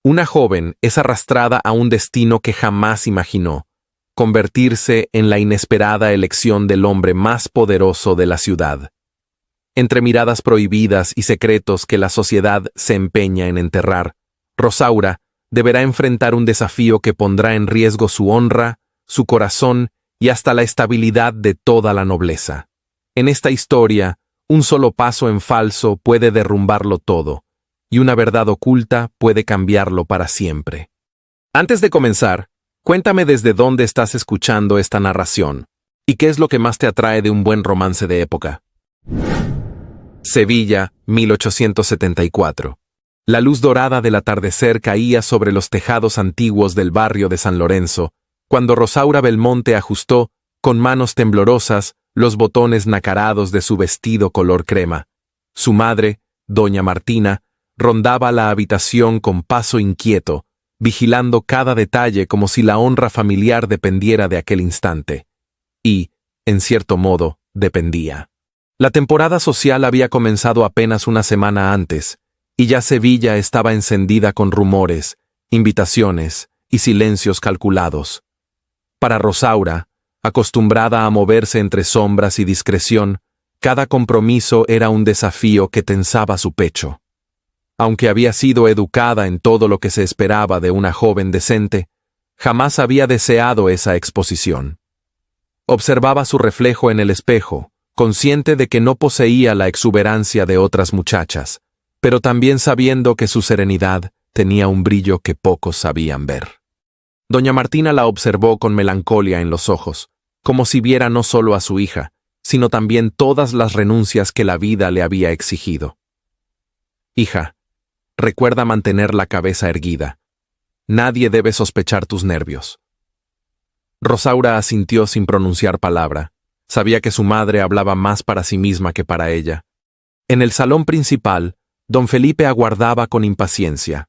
Una joven es arrastrada a un destino que jamás imaginó, convertirse en la inesperada elección del hombre más poderoso de la ciudad. Entre miradas prohibidas y secretos que la sociedad se empeña en enterrar, Rosaura deberá enfrentar un desafío que pondrá en riesgo su honra, su corazón y hasta la estabilidad de toda la nobleza. En esta historia, un solo paso en falso puede derrumbarlo todo, y una verdad oculta puede cambiarlo para siempre. Antes de comenzar, cuéntame desde dónde estás escuchando esta narración, y qué es lo que más te atrae de un buen romance de época. Sevilla, 1874. La luz dorada del atardecer caía sobre los tejados antiguos del barrio de San Lorenzo, cuando Rosaura Belmonte ajustó, con manos temblorosas, los botones nacarados de su vestido color crema. Su madre, doña Martina, rondaba la habitación con paso inquieto, vigilando cada detalle como si la honra familiar dependiera de aquel instante. Y, en cierto modo, dependía. La temporada social había comenzado apenas una semana antes, y ya Sevilla estaba encendida con rumores, invitaciones y silencios calculados. Para Rosaura, acostumbrada a moverse entre sombras y discreción, cada compromiso era un desafío que tensaba su pecho. Aunque había sido educada en todo lo que se esperaba de una joven decente, jamás había deseado esa exposición. Observaba su reflejo en el espejo, consciente de que no poseía la exuberancia de otras muchachas, pero también sabiendo que su serenidad tenía un brillo que pocos sabían ver. Doña Martina la observó con melancolía en los ojos, como si viera no solo a su hija, sino también todas las renuncias que la vida le había exigido. Hija, recuerda mantener la cabeza erguida. Nadie debe sospechar tus nervios. Rosaura asintió sin pronunciar palabra. Sabía que su madre hablaba más para sí misma que para ella. En el salón principal, don Felipe aguardaba con impaciencia.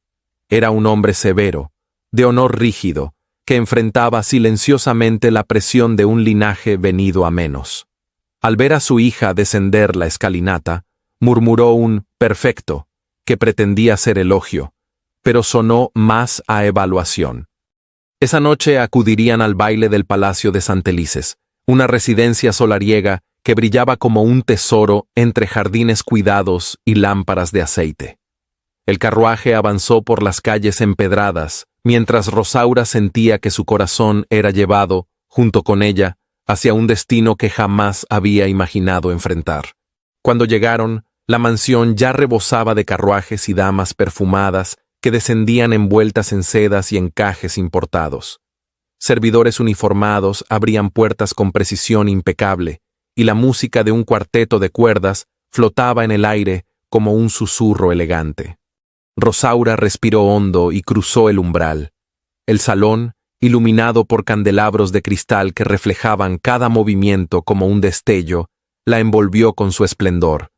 Era un hombre severo, de honor rígido, que enfrentaba silenciosamente la presión de un linaje venido a menos. Al ver a su hija descender la escalinata, murmuró un «perfecto», que pretendía ser elogio, pero sonó más a evaluación. Esa noche acudirían al baile del Palacio de Santelices, una residencia solariega que brillaba como un tesoro entre jardines cuidados y lámparas de aceite. El carruaje avanzó por las calles empedradas, mientras Rosaura sentía que su corazón era llevado, junto con ella, hacia un destino que jamás había imaginado enfrentar. Cuando llegaron, la mansión ya rebosaba de carruajes y damas perfumadas que descendían envueltas en sedas y encajes importados. Servidores uniformados abrían puertas con precisión impecable, y la música de un cuarteto de cuerdas flotaba en el aire como un susurro elegante. Rosaura respiró hondo y cruzó el umbral. El salón, iluminado por candelabros de cristal que reflejaban cada movimiento como un destello, la envolvió con su esplendor.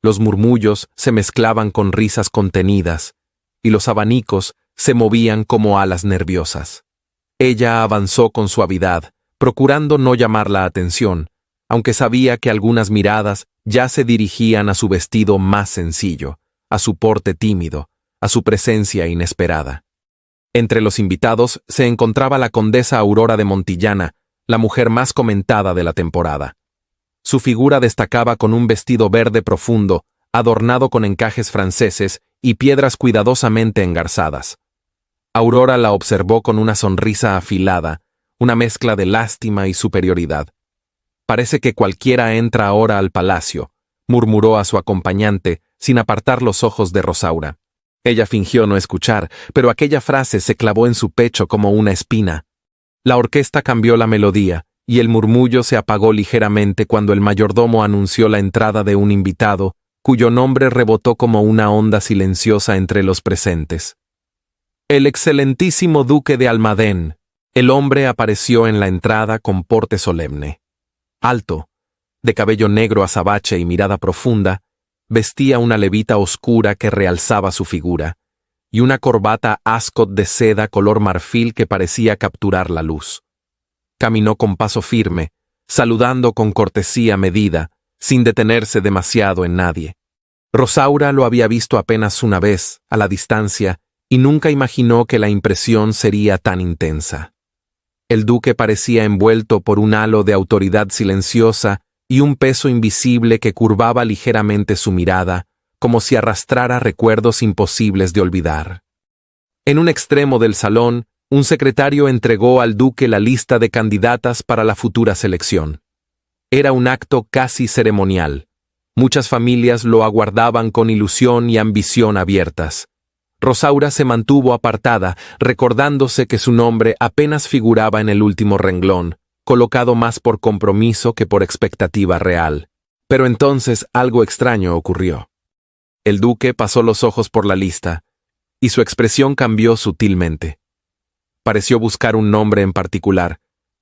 Los murmullos se mezclaban con risas contenidas, y los abanicos se movían como alas nerviosas. Ella avanzó con suavidad, procurando no llamar la atención, aunque sabía que algunas miradas ya se dirigían a su vestido más sencillo, a su porte tímido, a su presencia inesperada. Entre los invitados se encontraba la condesa Aurora de Montillana, la mujer más comentada de la temporada. Su figura destacaba con un vestido verde profundo, adornado con encajes franceses y piedras cuidadosamente engarzadas. Aurora la observó con una sonrisa afilada, una mezcla de lástima y superioridad. «Parece que cualquiera entra ahora al palacio», murmuró a su acompañante, sin apartar los ojos de Rosaura. Ella fingió no escuchar, pero aquella frase se clavó en su pecho como una espina. La orquesta cambió la melodía, y el murmullo se apagó ligeramente cuando el mayordomo anunció la entrada de un invitado, cuyo nombre rebotó como una onda silenciosa entre los presentes. El excelentísimo duque de Almadén. El hombre apareció en la entrada con porte solemne. Alto, de cabello negro azabache y mirada profunda, vestía una levita oscura que realzaba su figura, y una corbata ascot de seda color marfil que parecía capturar la luz. Caminó con paso firme, saludando con cortesía medida, sin detenerse demasiado en nadie. Rosaura lo había visto apenas una vez, a la distancia, y nunca imaginó que la impresión sería tan intensa. El duque parecía envuelto por un halo de autoridad silenciosa y un peso invisible que curvaba ligeramente su mirada, como si arrastrara recuerdos imposibles de olvidar. En un extremo del salón, un secretario entregó al duque la lista de candidatas para la futura selección. Era un acto casi ceremonial. Muchas familias lo aguardaban con ilusión y ambición abiertas. Rosaura se mantuvo apartada, recordándose que su nombre apenas figuraba en el último renglón, colocado más por compromiso que por expectativa real. Pero entonces algo extraño ocurrió. El duque pasó los ojos por la lista, y su expresión cambió sutilmente. Pareció buscar un nombre en particular,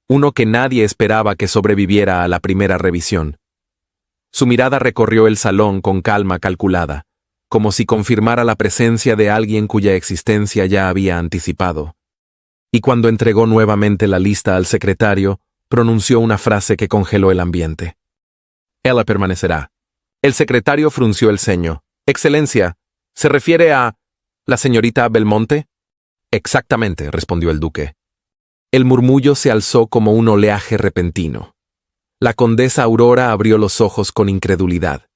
uno que nadie esperaba que sobreviviera a la primera revisión. Su mirada recorrió el salón con calma calculada, como si confirmara la presencia de alguien cuya existencia ya había anticipado. Y cuando entregó nuevamente la lista al secretario, pronunció una frase que congeló el ambiente. «Ella permanecerá». El secretario frunció el ceño. «Excelencia, ¿se refiere a la señorita Belmonte?» «Exactamente», respondió el duque. El murmullo se alzó como un oleaje repentino. La condesa Aurora abrió los ojos con incredulidad.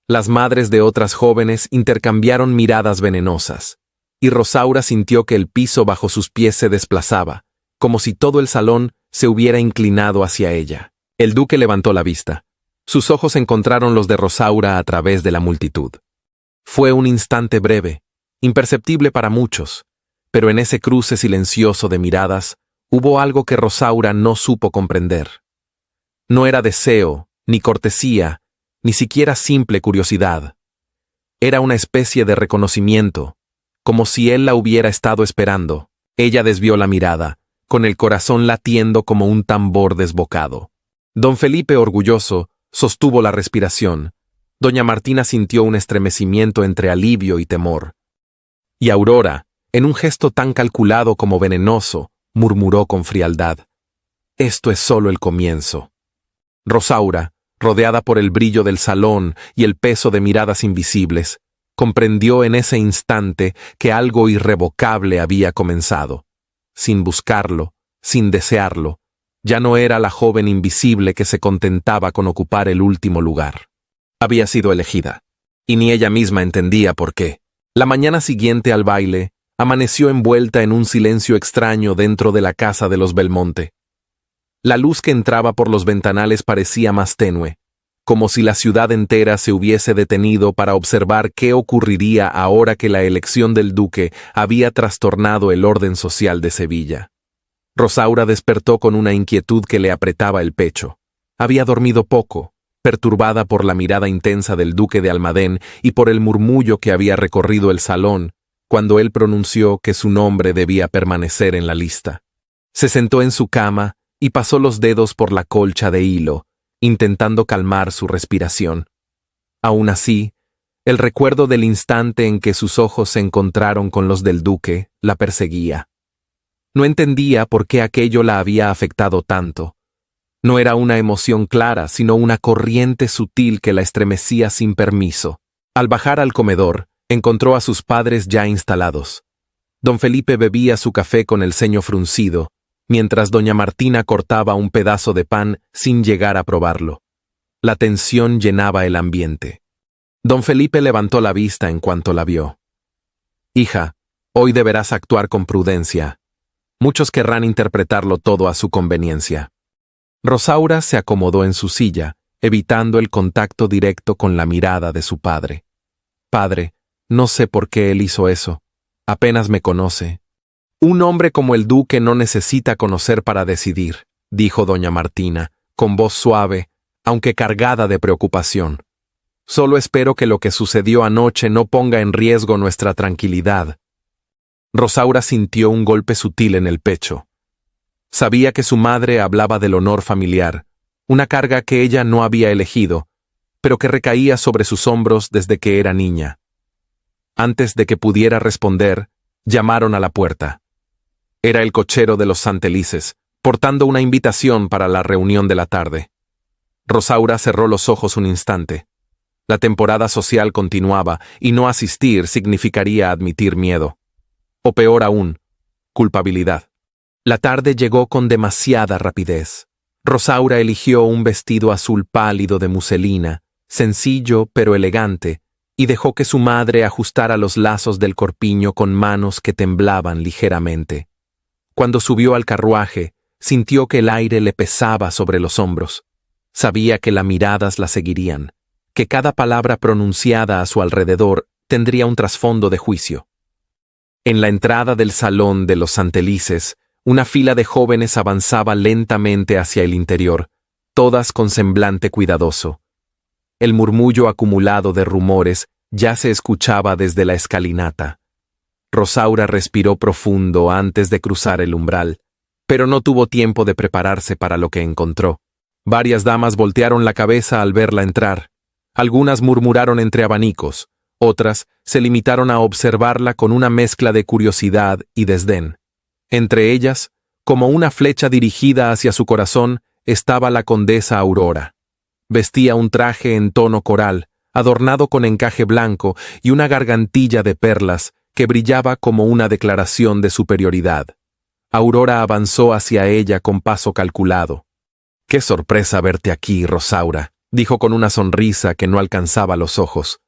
Las madres de otras jóvenes intercambiaron miradas venenosas, y Rosaura sintió que el piso bajo sus pies se desplazaba, como si todo el salón se hubiera inclinado hacia ella. El duque levantó la vista. Sus ojos encontraron los de Rosaura a través de la multitud. Fue un instante breve, imperceptible para muchos, pero en ese cruce silencioso de miradas hubo algo que Rosaura no supo comprender. No era deseo, ni cortesía, ni siquiera simple curiosidad. Era una especie de reconocimiento, como si él la hubiera estado esperando. Ella desvió la mirada, con el corazón latiendo como un tambor desbocado. Don Felipe, orgulloso, sostuvo la respiración. Doña Martina sintió un estremecimiento entre alivio y temor. Y Aurora, en un gesto tan calculado como venenoso, murmuró con frialdad: «Esto es solo el comienzo». Rosaura, rodeada por el brillo del salón y el peso de miradas invisibles, comprendió en ese instante que algo irrevocable había comenzado. Sin buscarlo, sin desearlo, ya no era la joven invisible que se contentaba con ocupar el último lugar. Había sido elegida, y ni ella misma entendía por qué. La mañana siguiente al baile, amaneció envuelta en un silencio extraño dentro de la casa de los Belmonte. La luz que entraba por los ventanales parecía más tenue, como si la ciudad entera se hubiese detenido para observar qué ocurriría ahora que la elección del duque había trastornado el orden social de Sevilla. Rosaura despertó con una inquietud que le apretaba el pecho. Había dormido poco, perturbada por la mirada intensa del duque de Almadén y por el murmullo que había recorrido el salón, cuando él pronunció que su nombre debía permanecer en la lista. Se sentó en su cama y pasó los dedos por la colcha de hilo, intentando calmar su respiración. Aún así, el recuerdo del instante en que sus ojos se encontraron con los del duque la perseguía. No entendía por qué aquello la había afectado tanto. No era una emoción clara, sino una corriente sutil que la estremecía sin permiso. Al bajar al comedor, encontró a sus padres ya instalados. Don Felipe bebía su café con el ceño fruncido, mientras doña Martina cortaba un pedazo de pan sin llegar a probarlo. La tensión llenaba el ambiente. Don Felipe levantó la vista en cuanto la vio. «Hija, hoy deberás actuar con prudencia. Muchos querrán interpretarlo todo a su conveniencia». Rosaura se acomodó en su silla, evitando el contacto directo con la mirada de su padre. «Padre, no sé por qué él hizo eso. Apenas me conoce». «Un hombre como el duque no necesita conocer para decidir», dijo doña Martina, con voz suave, aunque cargada de preocupación. «Solo espero que lo que sucedió anoche no ponga en riesgo nuestra tranquilidad». Rosaura sintió un golpe sutil en el pecho. Sabía que su madre hablaba del honor familiar, una carga que ella no había elegido, pero que recaía sobre sus hombros desde que era niña. Antes de que pudiera responder, llamaron a la puerta. Era el cochero de los Santelices, portando una invitación para la reunión de la tarde. Rosaura cerró los ojos un instante. La temporada social continuaba, y no asistir significaría admitir miedo. o peor aún, culpabilidad. La tarde llegó con demasiada rapidez. Rosaura eligió un vestido azul pálido de muselina, sencillo pero elegante, y dejó que su madre ajustara los lazos del corpiño con manos que temblaban ligeramente. Cuando subió al carruaje, sintió que el aire le pesaba sobre los hombros. Sabía que las miradas la seguirían, que cada palabra pronunciada a su alrededor tendría un trasfondo de juicio. En la entrada del salón de los Santelices, una fila de jóvenes avanzaba lentamente hacia el interior, todas con semblante cuidadoso. El murmullo acumulado de rumores ya se escuchaba desde la escalinata. Rosaura respiró profundo antes de cruzar el umbral, pero no tuvo tiempo de prepararse para lo que encontró. Varias damas voltearon la cabeza al verla entrar. Algunas murmuraron entre abanicos, otras se limitaron a observarla con una mezcla de curiosidad y desdén. Entre ellas, como una flecha dirigida hacia su corazón, estaba la condesa Aurora. Vestía un traje en tono coral, adornado con encaje blanco y una gargantilla de perlas que brillaba como una declaración de superioridad. Aurora avanzó hacia ella con paso calculado. «Qué sorpresa verte aquí, Rosaura», dijo con una sonrisa que no alcanzaba los ojos.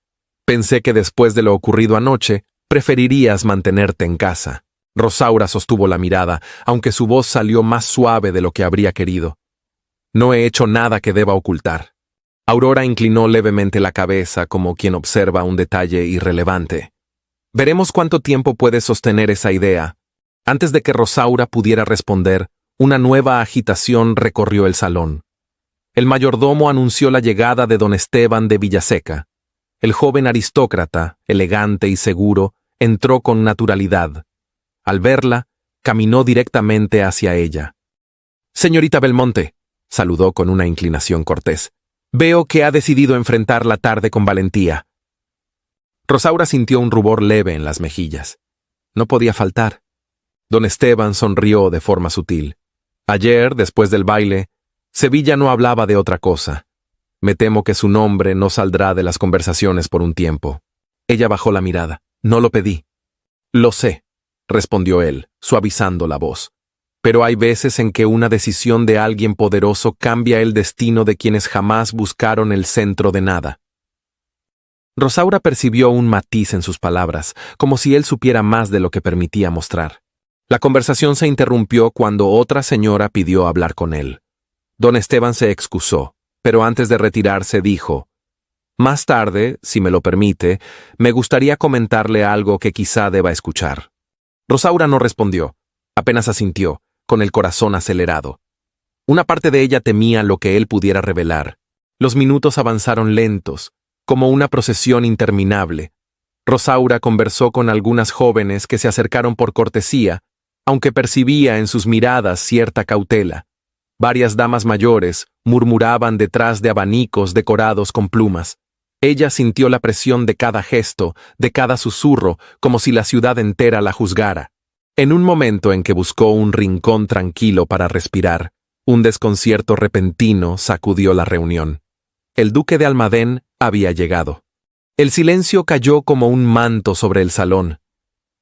«Pensé que después de lo ocurrido anoche, preferirías mantenerte en casa». Rosaura sostuvo la mirada, aunque su voz salió más suave de lo que habría querido. «No he hecho nada que deba ocultar». Aurora inclinó levemente la cabeza como quien observa un detalle irrelevante. «Veremos cuánto tiempo puedes sostener esa idea». Antes de que Rosaura pudiera responder, una nueva agitación recorrió el salón. El mayordomo anunció la llegada de don Esteban de Villaseca. El joven aristócrata, elegante y seguro, entró con naturalidad. Al verla, caminó directamente hacia ella. «Señorita Belmonte», saludó con una inclinación cortés, «veo que ha decidido enfrentar la tarde con valentía». Rosaura sintió un rubor leve en las mejillas. No podía faltar. Don Esteban sonrió de forma sutil. Ayer, después del baile, Sevilla no hablaba de otra cosa. Me temo que su nombre no saldrá de las conversaciones por un tiempo. Ella bajó la mirada. «No lo pedí». «Lo sé», respondió él, suavizando la voz. «Pero hay veces en que una decisión de alguien poderoso cambia el destino de quienes jamás buscaron el centro de nada». Rosaura percibió un matiz en sus palabras, como si él supiera más de lo que permitía mostrar. La conversación se interrumpió cuando otra señora pidió hablar con él. Don Esteban se excusó, pero antes de retirarse dijo: «Más tarde, si me lo permite, me gustaría comentarle algo que quizá deba escuchar». Rosaura no respondió, apenas asintió, con el corazón acelerado. Una parte de ella temía lo que él pudiera revelar. Los minutos avanzaron lentos, como una procesión interminable. Rosaura conversó con algunas jóvenes que se acercaron por cortesía, aunque percibía en sus miradas cierta cautela. Varias damas mayores murmuraban detrás de abanicos decorados con plumas. Ella sintió la presión de cada gesto, de cada susurro, como si la ciudad entera la juzgara. En un momento en que buscó un rincón tranquilo para respirar, un desconcierto repentino sacudió la reunión. El duque de Almadén había llegado. El silencio cayó como un manto sobre el salón.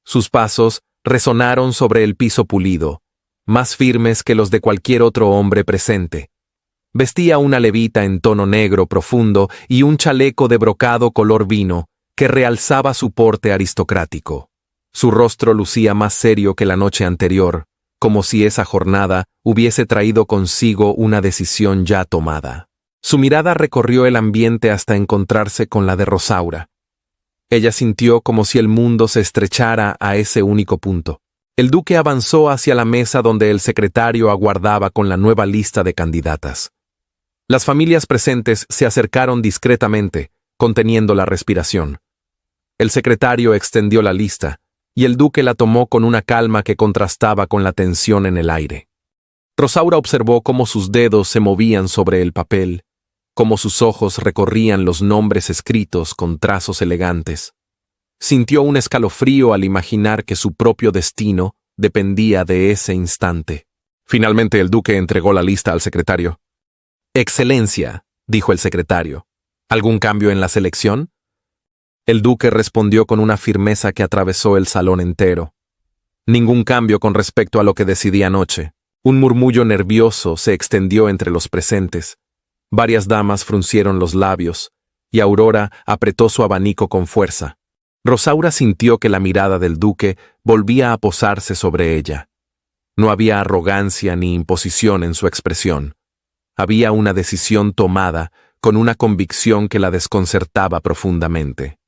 Sus pasos resonaron sobre el piso pulido, más firmes que los de cualquier otro hombre presente. Vestía una levita en tono negro profundo y un chaleco de brocado color vino que realzaba su porte aristocrático. Su rostro lucía más serio que la noche anterior, como si esa jornada hubiese traído consigo una decisión ya tomada. Su mirada recorrió el ambiente hasta encontrarse con la de Rosaura. Ella sintió como si el mundo se estrechara a ese único punto. El duque avanzó hacia la mesa donde el secretario aguardaba con la nueva lista de candidatas. Las familias presentes se acercaron discretamente, conteniendo la respiración. El secretario extendió la lista, y el duque la tomó con una calma que contrastaba con la tensión en el aire. Rosaura observó cómo sus dedos se movían sobre el papel, cómo sus ojos recorrían los nombres escritos con trazos elegantes. Sintió un escalofrío al imaginar que su propio destino dependía de ese instante. Finalmente el duque entregó la lista al secretario. «Excelencia», dijo el secretario, «¿algún cambio en la selección?» El duque respondió con una firmeza que atravesó el salón entero. Ningún cambio con respecto a lo que decidí anoche. Un murmullo nervioso se extendió entre los presentes. Varias damas fruncieron los labios, y Aurora apretó su abanico con fuerza. Rosaura sintió que la mirada del duque volvía a posarse sobre ella. No había arrogancia ni imposición en su expresión. Había una decisión tomada con una convicción que la desconcertaba profundamente.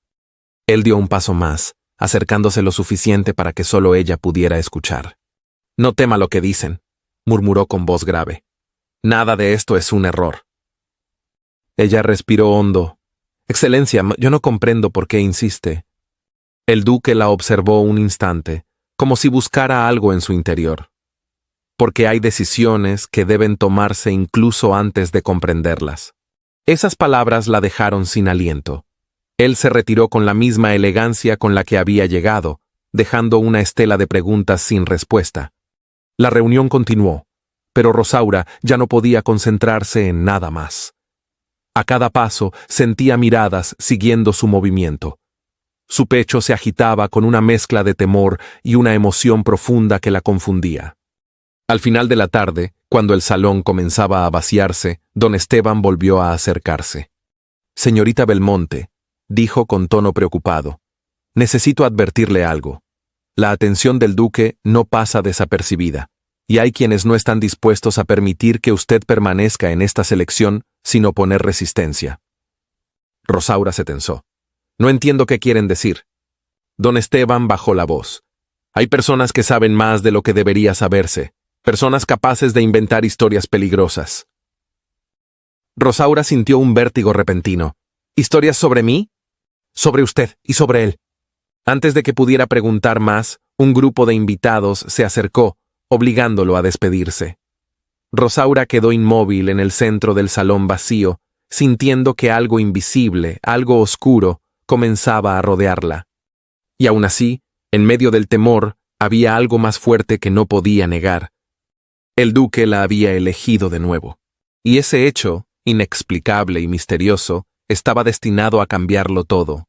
Él dio un paso más, acercándose lo suficiente para que solo ella pudiera escuchar. «No tema lo que dicen», murmuró con voz grave. «Nada de esto es un error». Ella respiró hondo. «Excelencia, yo no comprendo por qué insiste». El duque la observó un instante, como si buscara algo en su interior. «Porque hay decisiones que deben tomarse incluso antes de comprenderlas». Esas palabras la dejaron sin aliento. Él se retiró con la misma elegancia con la que había llegado, dejando una estela de preguntas sin respuesta. La reunión continuó, pero Rosaura ya no podía concentrarse en nada más. A cada paso sentía miradas siguiendo su movimiento. Su pecho se agitaba con una mezcla de temor y una emoción profunda que la confundía. Al final de la tarde, cuando el salón comenzaba a vaciarse, don Esteban volvió a acercarse. «Señorita Belmonte», dijo con tono preocupado, «necesito advertirle algo. La atención del duque no pasa desapercibida, y hay quienes no están dispuestos a permitir que usted permanezca en esta selección sin oponer resistencia». Rosaura se tensó. «No entiendo qué quieren decir». Don Esteban bajó la voz. «Hay personas que saben más de lo que debería saberse, personas capaces de inventar historias peligrosas». Rosaura sintió un vértigo repentino. «¿Historias sobre mí?» «Sobre usted y sobre él». Antes de que pudiera preguntar más, un grupo de invitados se acercó, obligándolo a despedirse. Rosaura quedó inmóvil en el centro del salón vacío, sintiendo que algo invisible, algo oscuro, comenzaba a rodearla. Y aún así, en medio del temor, había algo más fuerte que no podía negar. El duque la había elegido de nuevo. Y ese hecho, inexplicable y misterioso, estaba destinado a cambiarlo todo.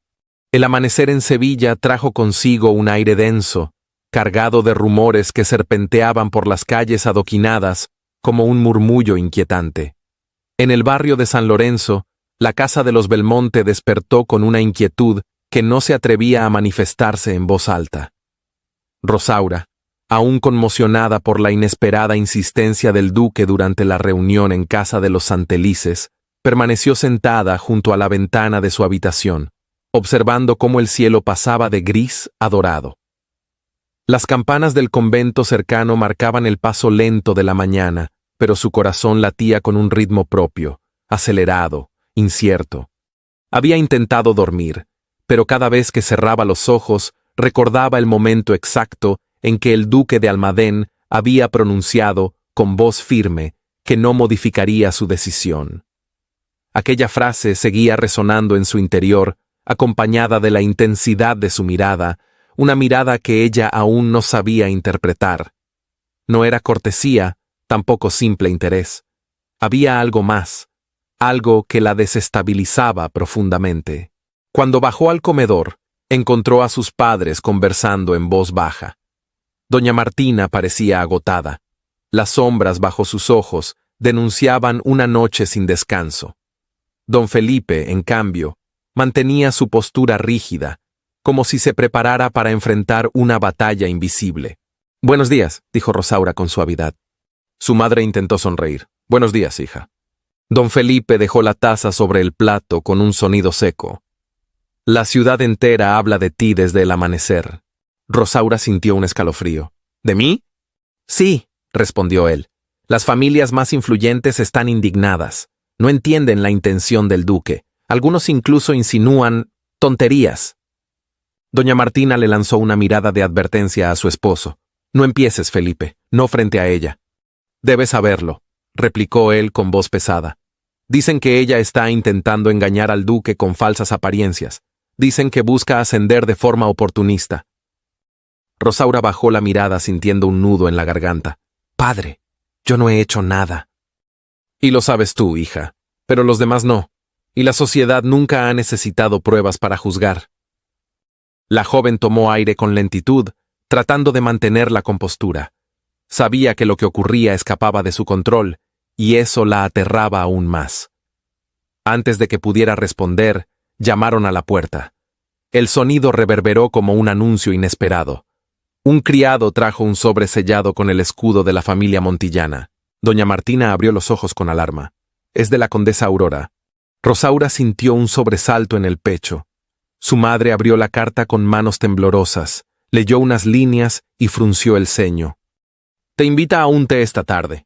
El amanecer en Sevilla trajo consigo un aire denso, cargado de rumores que serpenteaban por las calles adoquinadas como un murmullo inquietante. En el barrio de San Lorenzo, la casa de los Belmonte despertó con una inquietud que no se atrevía a manifestarse en voz alta. Rosaura, aún conmocionada por la inesperada insistencia del duque durante la reunión en casa de los Santelices, permaneció sentada junto a la ventana de su habitación, observando cómo el cielo pasaba de gris a dorado. Las campanas del convento cercano marcaban el paso lento de la mañana, pero su corazón latía con un ritmo propio, acelerado, incierto. Había intentado dormir, pero cada vez que cerraba los ojos recordaba el momento exacto en que el duque de Almadén había pronunciado, con voz firme, que no modificaría su decisión. Aquella frase seguía resonando en su interior, acompañada de la intensidad de su mirada, una mirada que ella aún no sabía interpretar. No era cortesía, tampoco simple interés. Había algo más, algo que la desestabilizaba profundamente. Cuando bajó al comedor, encontró a sus padres conversando en voz baja. Doña Martina parecía agotada. Las sombras bajo sus ojos denunciaban una noche sin descanso. Don Felipe, en cambio, mantenía su postura rígida, como si se preparara para enfrentar una batalla invisible. «Buenos días», dijo Rosaura con suavidad. Su madre intentó sonreír. «Buenos días, hija». Don Felipe dejó la taza sobre el plato con un sonido seco. «La ciudad entera habla de ti desde el amanecer». Rosaura sintió un escalofrío. «¿De mí?» «Sí», respondió él. «Las familias más influyentes están indignadas. No entienden la intención del duque. Algunos incluso insinúan tonterías». Doña Martina le lanzó una mirada de advertencia a su esposo. «No empieces, Felipe, no frente a ella». «Debes saberlo», replicó él con voz pesada. «Dicen que ella está intentando engañar al duque con falsas apariencias. Dicen que busca ascender de forma oportunista». Rosaura bajó la mirada sintiendo un nudo en la garganta. «Padre, yo no he hecho nada». «Y lo sabes tú, hija, pero los demás no, y la sociedad nunca ha necesitado pruebas para juzgar». La joven tomó aire con lentitud, tratando de mantener la compostura. Sabía que lo que ocurría escapaba de su control, y eso la aterraba aún más. Antes de que pudiera responder, llamaron a la puerta. El sonido reverberó como un anuncio inesperado. Un criado trajo un sobre sellado con el escudo de la familia Montillana. Doña Martina abrió los ojos con alarma. Es de la condesa Aurora. Rosaura sintió un sobresalto en el pecho. Su madre abrió la carta con manos temblorosas, leyó unas líneas y frunció el ceño. Te invita a un té esta tarde.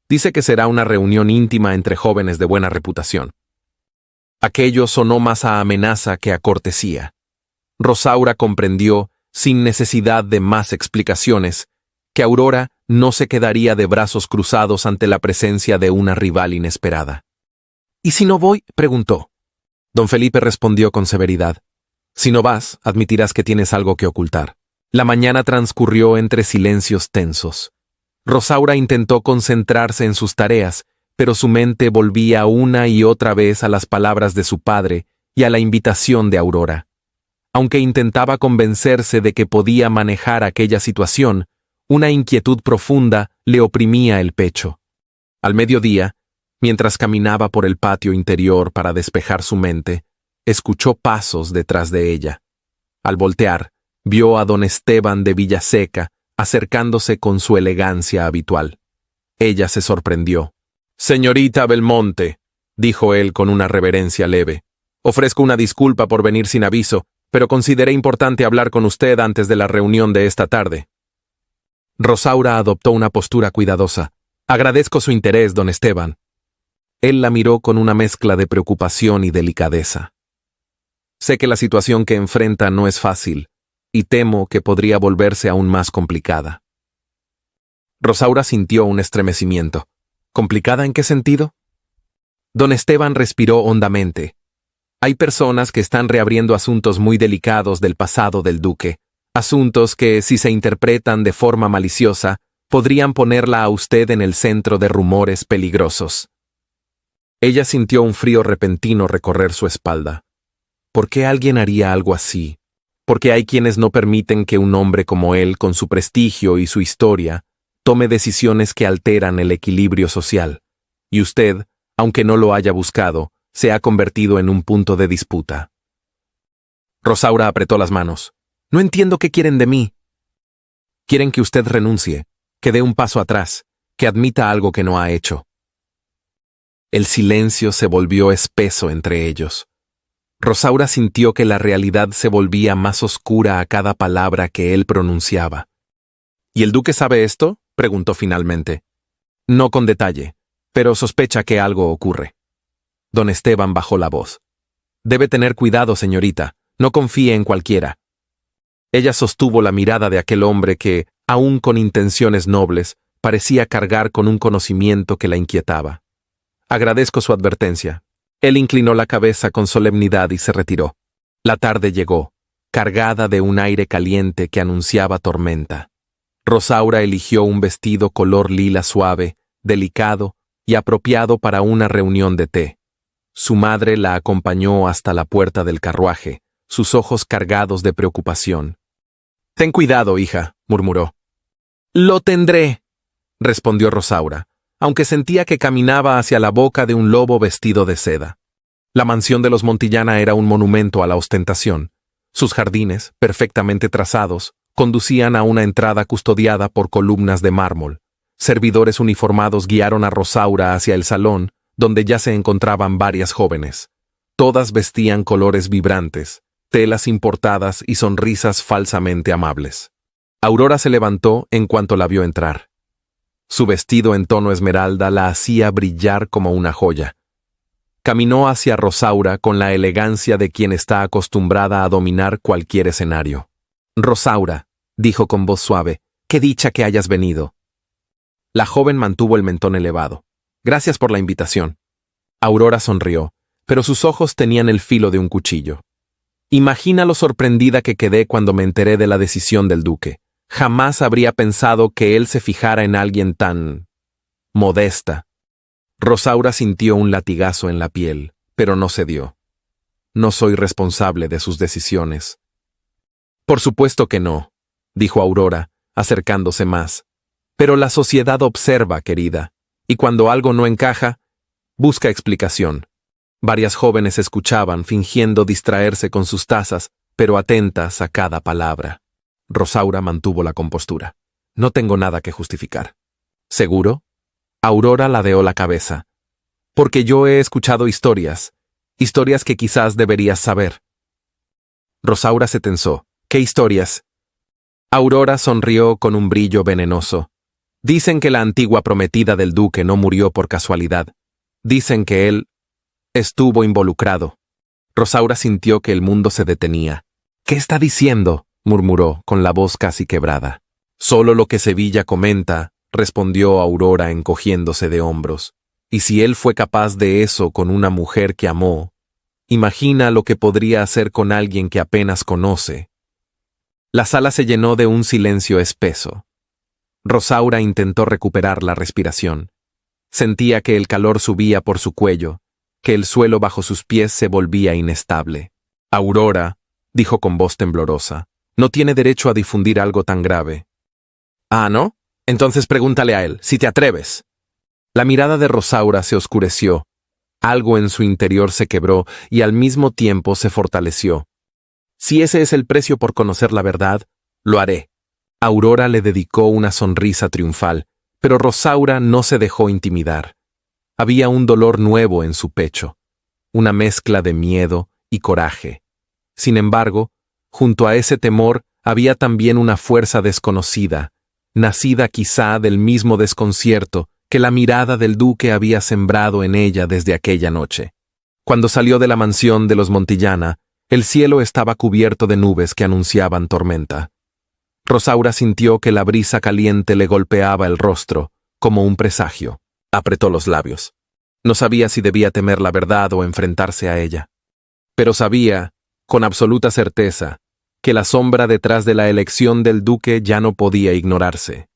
Dice que será una reunión íntima entre jóvenes de buena reputación. Aquello sonó más a amenaza que a cortesía. Rosaura comprendió, sin necesidad de más explicaciones, que Aurora no se quedaría de brazos cruzados ante la presencia de una rival inesperada. ¿Y si no voy?, preguntó. Don Felipe respondió con severidad. Si no vas, admitirás que tienes algo que ocultar. La mañana transcurrió entre silencios tensos. Rosaura intentó concentrarse en sus tareas, pero su mente volvía una y otra vez a las palabras de su padre y a la invitación de Aurora. Aunque intentaba convencerse de que podía manejar aquella situación, una inquietud profunda le oprimía el pecho. Al mediodía, mientras caminaba por el patio interior para despejar su mente, escuchó pasos detrás de ella. Al voltear, vio a don Esteban de Villaseca acercándose con su elegancia habitual. Ella se sorprendió. «Señorita Belmonte», dijo él con una reverencia leve, «ofrezco una disculpa por venir sin aviso, pero consideré importante hablar con usted antes de la reunión de esta tarde». Rosaura adoptó una postura cuidadosa. «Agradezco su interés, don Esteban». Él la miró con una mezcla de preocupación y delicadeza. «Sé que la situación que enfrenta no es fácil, y temo que podría volverse aún más complicada». Rosaura sintió un estremecimiento. ¿Complicada en qué sentido? Don Esteban respiró hondamente. Hay personas que están reabriendo asuntos muy delicados del pasado del duque, asuntos que, si se interpretan de forma maliciosa, podrían ponerla a usted en el centro de rumores peligrosos. Ella sintió un frío repentino recorrer su espalda. ¿Por qué alguien haría algo así? Porque hay quienes no permiten que un hombre como él, con su prestigio y su historia, tome decisiones que alteran el equilibrio social. Y usted, aunque no lo haya buscado, se ha convertido en un punto de disputa. Rosaura apretó las manos. «No entiendo qué quieren de mí». «Quieren que usted renuncie, que dé un paso atrás, que admita algo que no ha hecho». El silencio se volvió espeso entre ellos. Rosaura sintió que la realidad se volvía más oscura a cada palabra que él pronunciaba. «¿Y el duque sabe esto?», preguntó finalmente. «No con detalle, pero sospecha que algo ocurre». Don Esteban bajó la voz. «Debe tener cuidado, señorita, no confíe en cualquiera». Ella sostuvo la mirada de aquel hombre que, aun con intenciones nobles, parecía cargar con un conocimiento que la inquietaba. «Agradezco su advertencia». Él inclinó la cabeza con solemnidad y se retiró. La tarde llegó, cargada de un aire caliente que anunciaba tormenta. Rosaura eligió un vestido color lila suave, delicado y apropiado para una reunión de té. Su madre la acompañó hasta la puerta del carruaje, sus ojos cargados de preocupación. «Ten cuidado, hija», murmuró. «Lo tendré», respondió Rosaura, aunque sentía que caminaba hacia la boca de un lobo vestido de seda. La mansión de los Montillana era un monumento a la ostentación. Sus jardines, perfectamente trazados, conducían a una entrada custodiada por columnas de mármol. Servidores uniformados guiaron a Rosaura hacia el salón, donde ya se encontraban varias jóvenes. Todas vestían colores vibrantes, telas importadas y sonrisas falsamente amables. Aurora se levantó en cuanto la vio entrar. Su vestido en tono esmeralda la hacía brillar como una joya. Caminó hacia Rosaura con la elegancia de quien está acostumbrada a dominar cualquier escenario. «Rosaura», dijo con voz suave, «qué dicha que hayas venido». La joven mantuvo el mentón elevado. «Gracias por la invitación». Aurora sonrió, pero sus ojos tenían el filo de un cuchillo. «Imagina lo sorprendida que quedé cuando me enteré de la decisión del duque. Jamás habría pensado que él se fijara en alguien tan... modesta». Rosaura sintió un latigazo en la piel, pero no cedió. «No soy responsable de sus decisiones». «Por supuesto que no», dijo Aurora, acercándose más. Pero la sociedad observa, querida, y cuando algo no encaja, busca explicación. Varias jóvenes escuchaban, fingiendo distraerse con sus tazas, pero atentas a cada palabra. Rosaura mantuvo la compostura. No tengo nada que justificar. ¿Seguro? Aurora ladeó la cabeza. Porque yo he escuchado historias que quizás deberías saber. Rosaura se tensó. ¿Qué historias? Aurora sonrió con un brillo venenoso. Dicen que la antigua prometida del duque no murió por casualidad. Dicen que él estuvo involucrado. Rosaura sintió que el mundo se detenía. ¿Qué está diciendo?, murmuró, con la voz casi quebrada. Solo lo que Sevilla comenta, respondió Aurora encogiéndose de hombros. Y si él fue capaz de eso con una mujer que amó, imagina lo que podría hacer con alguien que apenas conoce. La sala se llenó de un silencio espeso. Rosaura intentó recuperar la respiración. Sentía que el calor subía por su cuello, que el suelo bajo sus pies se volvía inestable. Aurora, dijo con voz temblorosa, no tiene derecho a difundir algo tan grave. ¿Ah, no? Entonces pregúntale a él, si te atreves. La mirada de Rosaura se oscureció. Algo en su interior se quebró y al mismo tiempo se fortaleció. Si ese es el precio por conocer la verdad, lo haré. Aurora le dedicó una sonrisa triunfal, pero Rosaura no se dejó intimidar. Había un dolor nuevo en su pecho, una mezcla de miedo y coraje. Sin embargo, junto a ese temor había también una fuerza desconocida, nacida quizá del mismo desconcierto que la mirada del duque había sembrado en ella desde aquella noche. Cuando salió de la mansión de los Montillana, el cielo estaba cubierto de nubes que anunciaban tormenta. Rosaura sintió que la brisa caliente le golpeaba el rostro, como un presagio. Apretó los labios. No sabía si debía temer la verdad o enfrentarse a ella. Pero sabía, con absoluta certeza, que la sombra detrás de la elección del duque ya no podía ignorarse.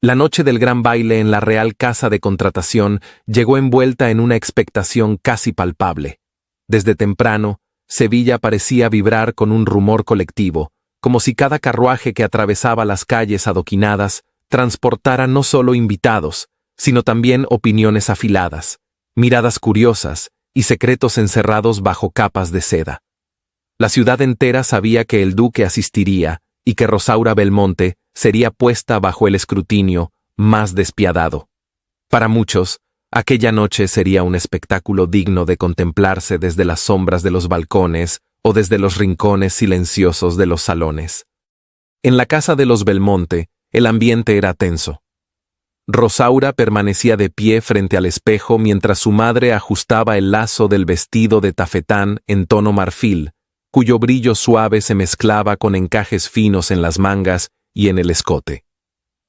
La noche del gran baile en la Real Casa de Contratación llegó envuelta en una expectación casi palpable. Desde temprano, Sevilla parecía vibrar con un rumor colectivo, como si cada carruaje que atravesaba las calles adoquinadas transportara no solo invitados, sino también opiniones afiladas, miradas curiosas y secretos encerrados bajo capas de seda. La ciudad entera sabía que el duque asistiría y que Rosaura Belmonte sería puesta bajo el escrutinio más despiadado. Para muchos, aquella noche sería un espectáculo digno de contemplarse desde las sombras de los balcones o desde los rincones silenciosos de los salones. En la casa de los Belmonte, el ambiente era tenso. Rosaura permanecía de pie frente al espejo mientras su madre ajustaba el lazo del vestido de tafetán en tono marfil, cuyo brillo suave se mezclaba con encajes finos en las mangas y en el escote.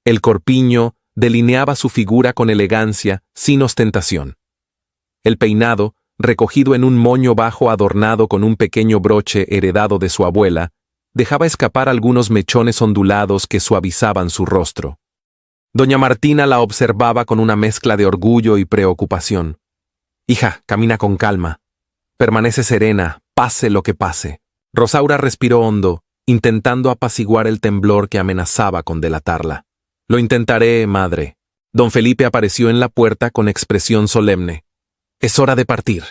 El corpiño delineaba su figura con elegancia, sin ostentación. El peinado, recogido en un moño bajo adornado con un pequeño broche heredado de su abuela, dejaba escapar algunos mechones ondulados que suavizaban su rostro. Doña Martina la observaba con una mezcla de orgullo y preocupación. «Hija, camina con calma. Permanece serena, pase lo que pase». Rosaura respiró hondo, intentando apaciguar el temblor que amenazaba con delatarla. «Lo intentaré, madre». Don Felipe apareció en la puerta con expresión solemne. «Es hora de partir».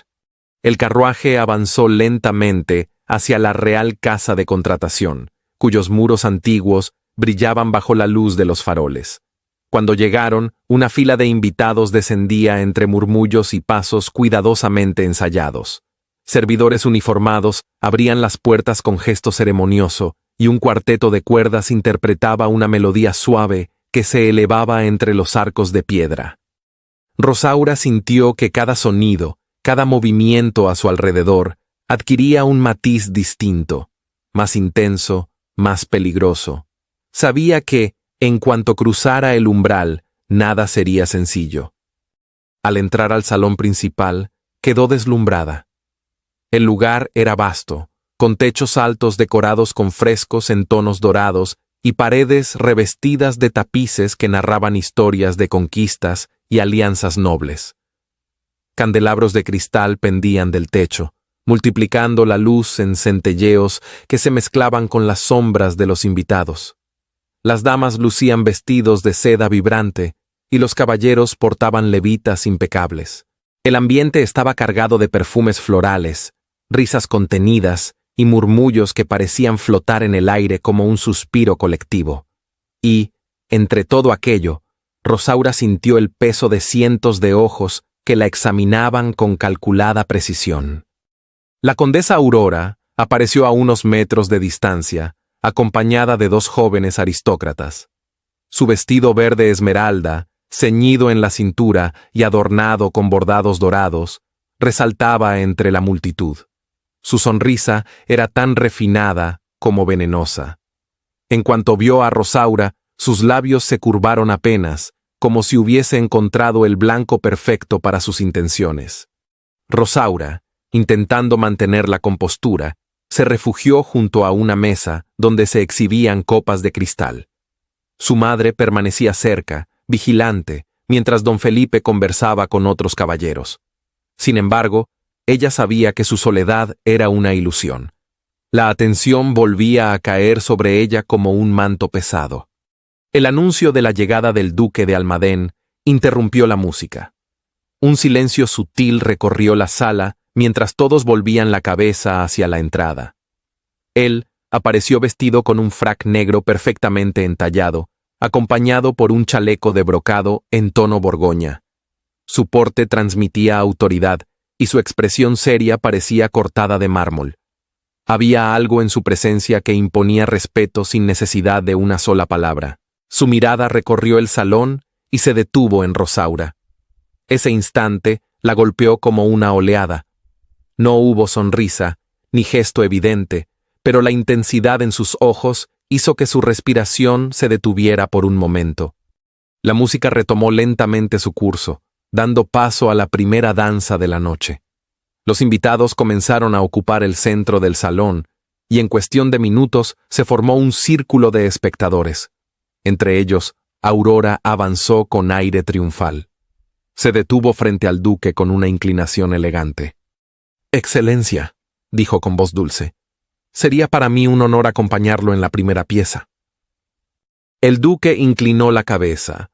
El carruaje avanzó lentamente hacia la Real Casa de Contratación, cuyos muros antiguos brillaban bajo la luz de los faroles. Cuando llegaron, una fila de invitados descendía entre murmullos y pasos cuidadosamente ensayados. Servidores uniformados abrían las puertas con gesto ceremonioso y un cuarteto de cuerdas interpretaba una melodía suave que se elevaba entre los arcos de piedra. Rosaura sintió que cada sonido, cada movimiento a su alrededor, adquiría un matiz distinto, más intenso, más peligroso. Sabía que, en cuanto cruzara el umbral, nada sería sencillo. Al entrar al salón principal, quedó deslumbrada. El lugar era vasto, con techos altos decorados con frescos en tonos dorados y paredes revestidas de tapices que narraban historias de conquistas y alianzas nobles. Candelabros de cristal pendían del techo, multiplicando la luz en centelleos que se mezclaban con las sombras de los invitados. Las damas lucían vestidos de seda vibrante y los caballeros portaban levitas impecables. El ambiente estaba cargado de perfumes florales, risas contenidas y murmullos que parecían flotar en el aire como un suspiro colectivo. Y, entre todo aquello, Rosaura sintió el peso de cientos de ojos que la examinaban con calculada precisión. La condesa Aurora apareció a unos metros de distancia, acompañada de dos jóvenes aristócratas. Su vestido verde esmeralda, ceñido en la cintura y adornado con bordados dorados, resaltaba entre la multitud. Su sonrisa era tan refinada como venenosa. En cuanto vio a Rosaura, sus labios se curvaron apenas, como si hubiese encontrado el blanco perfecto para sus intenciones. Rosaura, intentando mantener la compostura, se refugió junto a una mesa donde se exhibían copas de cristal. Su madre permanecía cerca, vigilante, mientras don Felipe conversaba con otros caballeros. Sin embargo, ella sabía que su soledad era una ilusión. La atención volvía a caer sobre ella como un manto pesado. El anuncio de la llegada del duque de Almadén interrumpió la música. Un silencio sutil recorrió la sala mientras todos volvían la cabeza hacia la entrada. Él apareció vestido con un frac negro perfectamente entallado, acompañado por un chaleco de brocado en tono Borgoña. Su porte transmitía autoridad y su expresión seria parecía cortada de mármol. Había algo en su presencia que imponía respeto sin necesidad de una sola palabra. Su mirada recorrió el salón y se detuvo en Rosaura. Ese instante la golpeó como una oleada. No hubo sonrisa, ni gesto evidente, pero la intensidad en sus ojos hizo que su respiración se detuviera por un momento. La música retomó lentamente su curso, dando paso a la primera danza de la noche. Los invitados comenzaron a ocupar el centro del salón, y en cuestión de minutos se formó un círculo de espectadores. Entre ellos, Aurora avanzó con aire triunfal. Se detuvo frente al duque con una inclinación elegante. «Excelencia», dijo con voz dulce, «sería para mí un honor acompañarlo en la primera pieza». El duque inclinó la cabeza,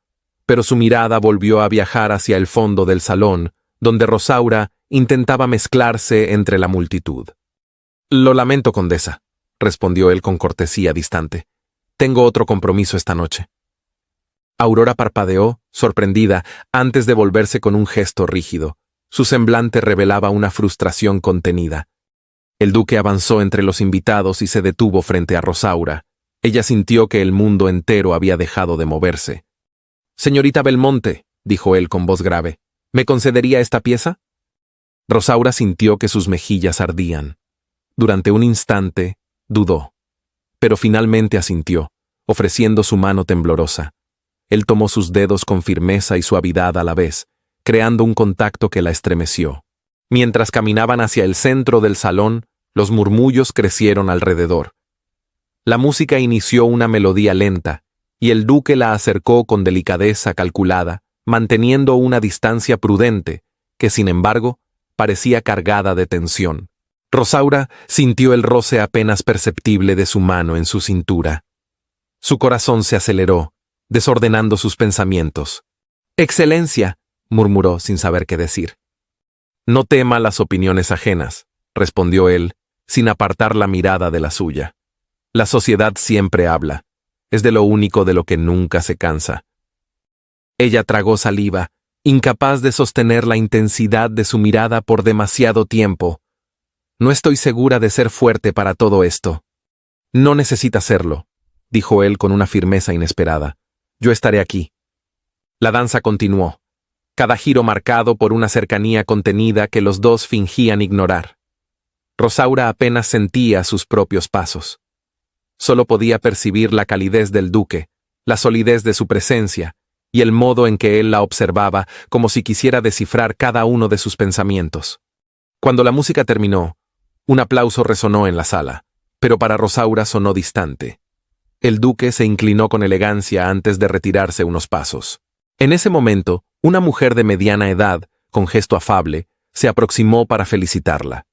pero su mirada volvió a viajar hacia el fondo del salón, donde Rosaura intentaba mezclarse entre la multitud. «Lo lamento, condesa», respondió él con cortesía distante. «Tengo otro compromiso esta noche». Aurora parpadeó, sorprendida, antes de volverse con un gesto rígido. Su semblante revelaba una frustración contenida. El duque avanzó entre los invitados y se detuvo frente a Rosaura. Ella sintió que el mundo entero había dejado de moverse. «Señorita Belmonte», dijo él con voz grave, «¿me concedería esta pieza?» Rosaura sintió que sus mejillas ardían. Durante un instante, dudó, pero finalmente asintió, ofreciendo su mano temblorosa. Él tomó sus dedos con firmeza y suavidad a la vez, creando un contacto que la estremeció. Mientras caminaban hacia el centro del salón, los murmullos crecieron alrededor. La música inició una melodía lenta, y el duque la acercó con delicadeza calculada, manteniendo una distancia prudente, que sin embargo, parecía cargada de tensión. Rosaura sintió el roce apenas perceptible de su mano en su cintura. Su corazón se aceleró, desordenando sus pensamientos. «Excelencia», murmuró sin saber qué decir. «No tema las opiniones ajenas», respondió él, sin apartar la mirada de la suya. «La sociedad siempre habla. Es de lo único de lo que nunca se cansa». Ella tragó saliva, incapaz de sostener la intensidad de su mirada por demasiado tiempo. «No estoy segura de ser fuerte para todo esto». «No necesita serlo», dijo él con una firmeza inesperada. «Yo estaré aquí». La danza continuó, cada giro marcado por una cercanía contenida que los dos fingían ignorar. Rosaura apenas sentía sus propios pasos. Solo podía percibir la calidez del duque, la solidez de su presencia, y el modo en que él la observaba como si quisiera descifrar cada uno de sus pensamientos. Cuando la música terminó, un aplauso resonó en la sala, pero para Rosaura sonó distante. El duque se inclinó con elegancia antes de retirarse unos pasos. En ese momento, una mujer de mediana edad, con gesto afable, se aproximó para felicitarla.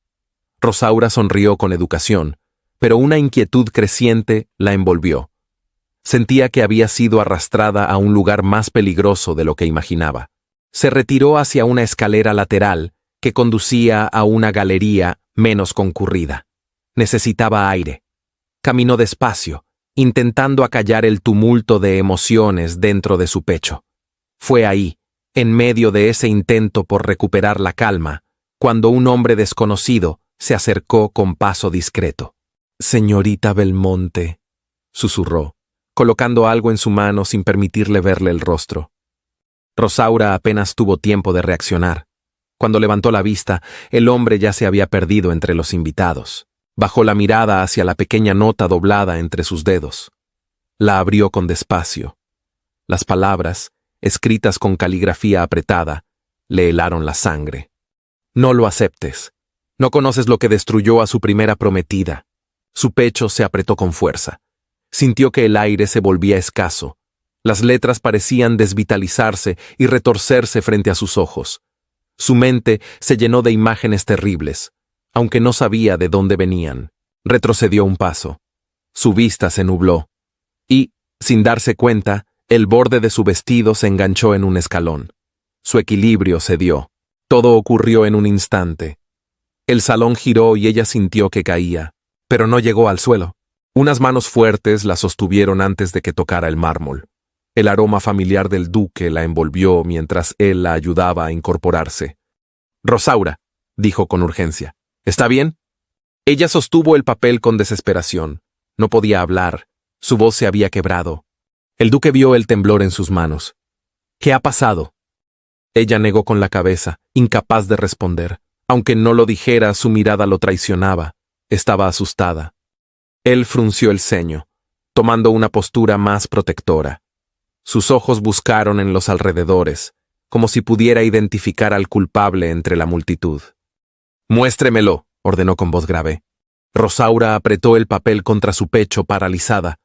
Rosaura sonrió con educación, pero una inquietud creciente la envolvió. Sentía que había sido arrastrada a un lugar más peligroso de lo que imaginaba. Se retiró hacia una escalera lateral que conducía a una galería menos concurrida. Necesitaba aire. Caminó despacio, intentando acallar el tumulto de emociones dentro de su pecho. Fue ahí, en medio de ese intento por recuperar la calma, cuando un hombre desconocido se acercó con paso discreto. «Señorita Belmonte», susurró, colocando algo en su mano sin permitirle verle el rostro. Rosaura apenas tuvo tiempo de reaccionar. Cuando levantó la vista, el hombre ya se había perdido entre los invitados. Bajó la mirada hacia la pequeña nota doblada entre sus dedos. La abrió con despacio. Las palabras, escritas con caligrafía apretada, le helaron la sangre. «No lo aceptes. No conoces lo que destruyó a su primera prometida». Su pecho se apretó con fuerza. Sintió que el aire se volvía escaso. Las letras parecían desvitalizarse y retorcerse frente a sus ojos. Su mente se llenó de imágenes terribles, aunque no sabía de dónde venían. Retrocedió un paso. Su vista se nubló. Y, sin darse cuenta, el borde de su vestido se enganchó en un escalón. Su equilibrio cedió. Todo ocurrió en un instante. El salón giró y ella sintió que caía, pero no llegó al suelo. Unas manos fuertes la sostuvieron antes de que tocara el mármol. El aroma familiar del duque la envolvió mientras él la ayudaba a incorporarse. «Rosaura», dijo con urgencia, «¿está bien?» Ella sostuvo el papel con desesperación. No podía hablar. Su voz se había quebrado. El duque vio el temblor en sus manos. «¿Qué ha pasado?» Ella negó con la cabeza, incapaz de responder. Aunque no lo dijera, su mirada lo traicionaba. Estaba asustada. Él frunció el ceño, tomando una postura más protectora. Sus ojos buscaron en los alrededores, como si pudiera identificar al culpable entre la multitud. «Muéstremelo», ordenó con voz grave. Rosaura apretó el papel contra su pecho, paralizada.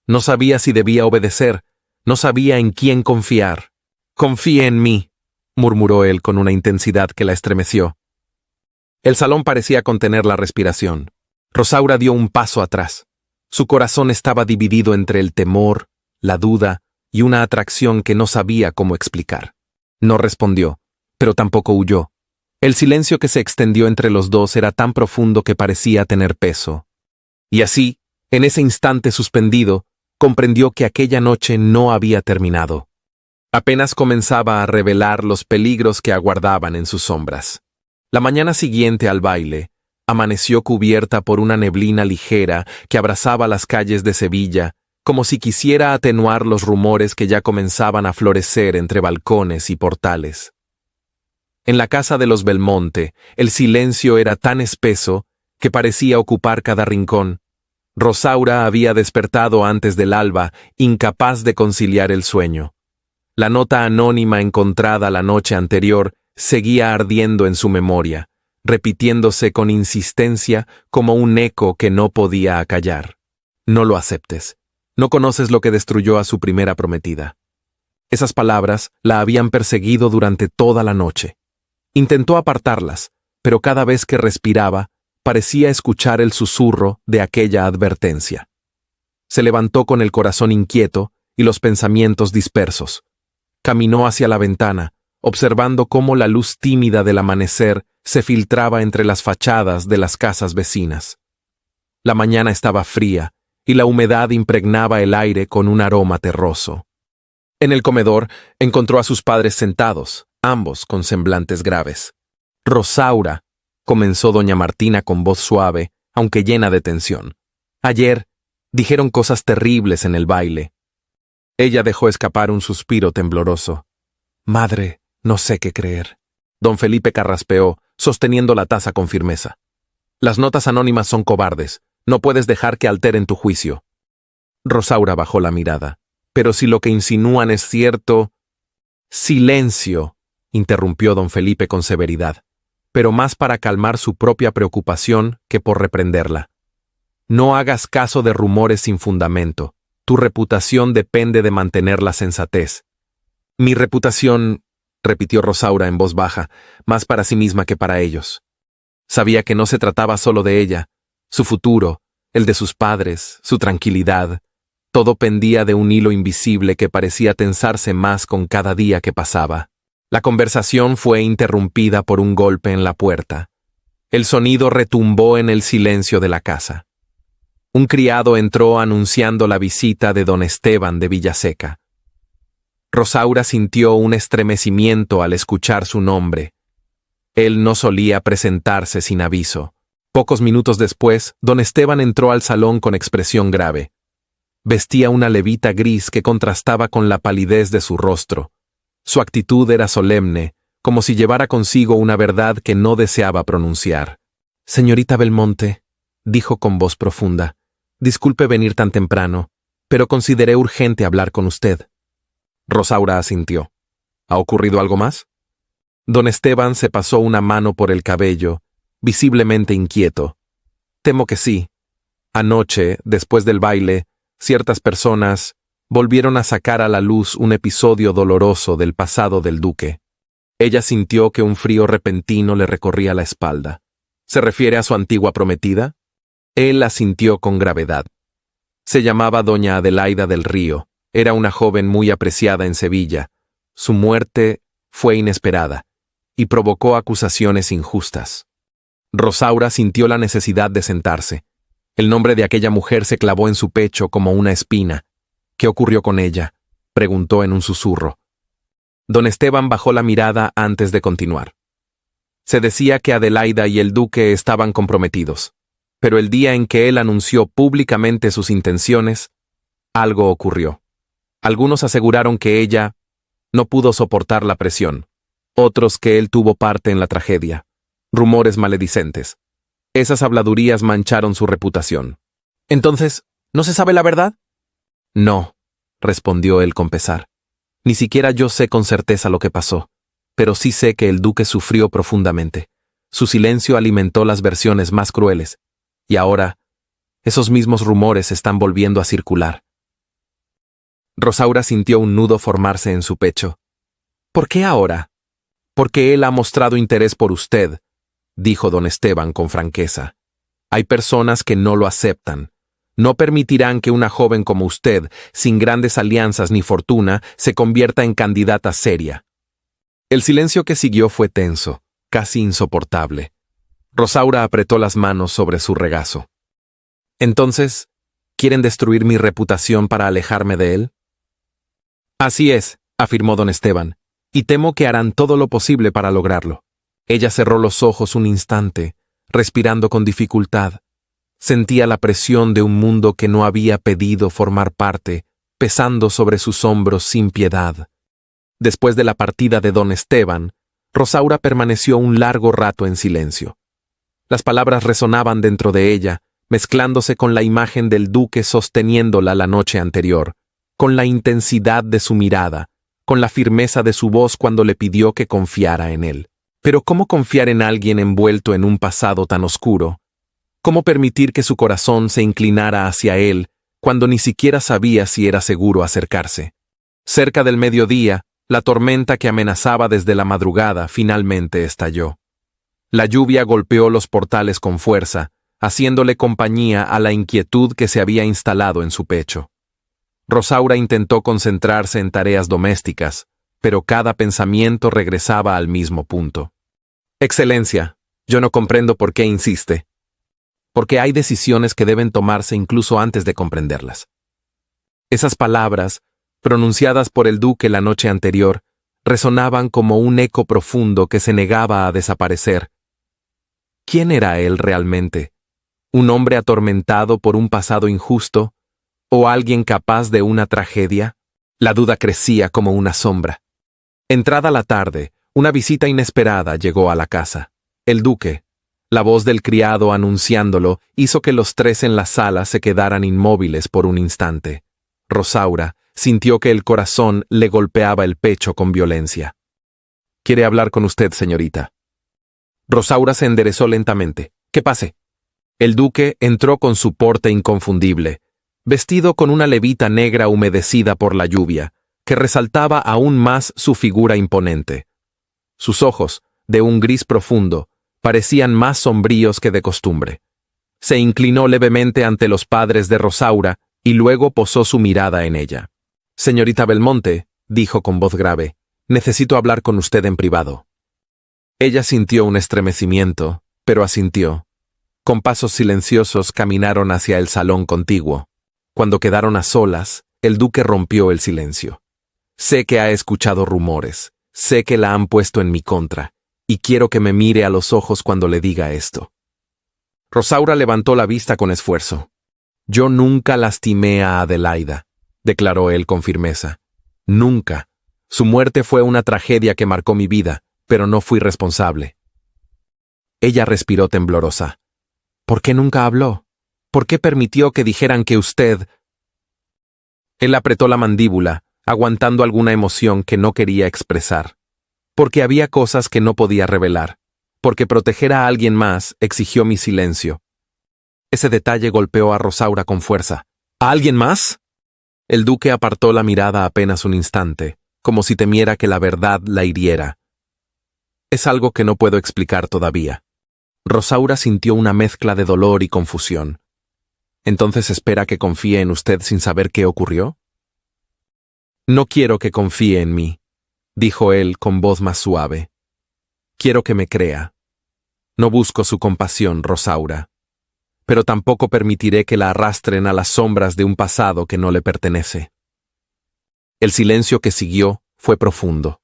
No sabía si debía obedecer, no sabía en quién confiar. «Confíe en mí», murmuró él con una intensidad que la estremeció. El salón parecía contener la respiración. Rosaura dio un paso atrás. Su corazón estaba dividido entre el temor, la duda y una atracción que no sabía cómo explicar. No respondió, pero tampoco huyó. El silencio que se extendió entre los dos era tan profundo que parecía tener peso. Y así, en ese instante suspendido, comprendió que aquella noche no había terminado. Apenas comenzaba a revelar los peligros que aguardaban en sus sombras. La mañana siguiente al baile, amaneció cubierta por una neblina ligera que abrazaba las calles de Sevilla, como si quisiera atenuar los rumores que ya comenzaban a florecer entre balcones y portales. En la casa de los Belmonte, el silencio era tan espeso que parecía ocupar cada rincón. Rosaura había despertado antes del alba, incapaz de conciliar el sueño. La nota anónima encontrada la noche anterior seguía ardiendo en su memoria, repitiéndose con insistencia como un eco que no podía acallar. «No lo aceptes. No conoces lo que destruyó a su primera prometida». Esas palabras la habían perseguido durante toda la noche. Intentó apartarlas, pero cada vez que respiraba, parecía escuchar el susurro de aquella advertencia. Se levantó con el corazón inquieto y los pensamientos dispersos. Caminó hacia la ventana, observando cómo la luz tímida del amanecer se filtraba entre las fachadas de las casas vecinas. La mañana estaba fría y la humedad impregnaba el aire con un aroma terroso. En el comedor encontró a sus padres sentados, ambos con semblantes graves. «Rosaura», comenzó doña Martina con voz suave, aunque llena de tensión. «Ayer dijeron cosas terribles en el baile». Ella dejó escapar un suspiro tembloroso. «Madre, no sé qué creer». Don Felipe carraspeó, sosteniendo la taza con firmeza. «Las notas anónimas son cobardes. No puedes dejar que alteren tu juicio». Rosaura bajó la mirada. «Pero si lo que insinúan es cierto...» «Silencio», interrumpió don Felipe con severidad, pero más para calmar su propia preocupación que por reprenderla. «No hagas caso de rumores sin fundamento. Tu reputación depende de mantener la sensatez». «Mi reputación», repitió Rosaura en voz baja, más para sí misma que para ellos. Sabía que no se trataba solo de ella, su futuro, el de sus padres, su tranquilidad. Todo pendía de un hilo invisible que parecía tensarse más con cada día que pasaba. La conversación fue interrumpida por un golpe en la puerta. El sonido retumbó en el silencio de la casa. Un criado entró anunciando la visita de don Esteban de Villaseca. Rosaura sintió un estremecimiento al escuchar su nombre. Él no solía presentarse sin aviso. Pocos minutos después, don Esteban entró al salón con expresión grave. Vestía una levita gris que contrastaba con la palidez de su rostro. Su actitud era solemne, como si llevara consigo una verdad que no deseaba pronunciar. «Señorita Belmonte», dijo con voz profunda, «disculpe venir tan temprano, pero consideré urgente hablar con usted». Rosaura asintió. «¿Ha ocurrido algo más?» Don Esteban se pasó una mano por el cabello, visiblemente inquieto. «Temo que sí. Anoche, después del baile, ciertas personas volvieron a sacar a la luz un episodio doloroso del pasado del duque». Ella sintió que un frío repentino le recorría la espalda. ¿Se refiere a su antigua prometida? Él asintió con gravedad. Se llamaba doña Adelaida del Río. Era una joven muy apreciada en Sevilla. Su muerte fue inesperada y provocó acusaciones injustas. Rosaura sintió la necesidad de sentarse. El nombre de aquella mujer se clavó en su pecho como una espina. ¿Qué ocurrió con ella?, preguntó en un susurro. Don Esteban bajó la mirada antes de continuar. Se decía que Adelaida y el duque estaban comprometidos, pero el día en que él anunció públicamente sus intenciones, algo ocurrió. Algunos aseguraron que ella no pudo soportar la presión, otros que él tuvo parte en la tragedia. Rumores maledicentes. Esas habladurías mancharon su reputación. «Entonces, ¿no se sabe la verdad?» «No», respondió él con pesar. «Ni siquiera yo sé con certeza lo que pasó, pero sí sé que el duque sufrió profundamente. Su silencio alimentó las versiones más crueles, y ahora esos mismos rumores están volviendo a circular». Rosaura sintió un nudo formarse en su pecho. «¿Por qué ahora?» «Porque él ha mostrado interés por usted», dijo don Esteban con franqueza. «Hay personas que no lo aceptan. No permitirán que una joven como usted, sin grandes alianzas ni fortuna, se convierta en candidata seria». El silencio que siguió fue tenso, casi insoportable. Rosaura apretó las manos sobre su regazo. «Entonces, ¿quieren destruir mi reputación para alejarme de él?» «Así es», afirmó don Esteban, «y temo que harán todo lo posible para lograrlo». Ella cerró los ojos un instante, respirando con dificultad. Sentía la presión de un mundo que no había pedido formar parte, pesando sobre sus hombros sin piedad. Después de la partida de don Esteban, Rosaura permaneció un largo rato en silencio. Las palabras resonaban dentro de ella, mezclándose con la imagen del duque sosteniéndola la noche anterior, con la intensidad de su mirada, con la firmeza de su voz cuando le pidió que confiara en él. Pero ¿cómo confiar en alguien envuelto en un pasado tan oscuro? ¿Cómo permitir que su corazón se inclinara hacia él cuando ni siquiera sabía si era seguro acercarse? Cerca del mediodía, la tormenta que amenazaba desde la madrugada finalmente estalló. La lluvia golpeó los portales con fuerza, haciéndole compañía a la inquietud que se había instalado en su pecho. Rosaura intentó concentrarse en tareas domésticas, pero cada pensamiento regresaba al mismo punto. «Excelencia, yo no comprendo por qué insiste. Porque hay decisiones que deben tomarse incluso antes de comprenderlas». Esas palabras, pronunciadas por el duque la noche anterior, resonaban como un eco profundo que se negaba a desaparecer. ¿Quién era él realmente? ¿Un hombre atormentado por un pasado injusto? ¿O alguien capaz de una tragedia? La duda crecía como una sombra. Entrada la tarde, una visita inesperada llegó a la casa. El duque. La voz del criado anunciándolo hizo que los tres en la sala se quedaran inmóviles por un instante. Rosaura sintió que el corazón le golpeaba el pecho con violencia. «¿Quiere hablar con usted, señorita?» Rosaura se enderezó lentamente. «¿Qué pase?» El duque entró con su porte inconfundible, vestido con una levita negra humedecida por la lluvia, que resaltaba aún más su figura imponente. Sus ojos, de un gris profundo, parecían más sombríos que de costumbre. Se inclinó levemente ante los padres de Rosaura y luego posó su mirada en ella. «Señorita Belmonte», dijo con voz grave, «necesito hablar con usted en privado». Ella sintió un estremecimiento, pero asintió. Con pasos silenciosos caminaron hacia el salón contiguo. Cuando quedaron a solas, el duque rompió el silencio. «Sé que ha escuchado rumores, sé que la han puesto en mi contra, y quiero que me mire a los ojos cuando le diga esto». Rosaura levantó la vista con esfuerzo. «Yo nunca lastimé a Adelaida», declaró él con firmeza. «Nunca. Su muerte fue una tragedia que marcó mi vida, pero no fui responsable». Ella respiró temblorosa. «¿Por qué nunca habló? ¿Por qué permitió que dijeran que usted...?» Él apretó la mandíbula, aguantando alguna emoción que no quería expresar. Porque había cosas que no podía revelar. Porque proteger a alguien más exigió mi silencio. Ese detalle golpeó a Rosaura con fuerza. ¿A alguien más? El duque apartó la mirada apenas un instante, como si temiera que la verdad la hiriera. Es algo que no puedo explicar todavía. Rosaura sintió una mezcla de dolor y confusión. ¿Entonces espera que confíe en usted sin saber qué ocurrió? No quiero que confíe en mí, dijo él con voz más suave. Quiero que me crea. No busco su compasión, Rosaura, pero tampoco permitiré que la arrastren a las sombras de un pasado que no le pertenece. El silencio que siguió fue profundo.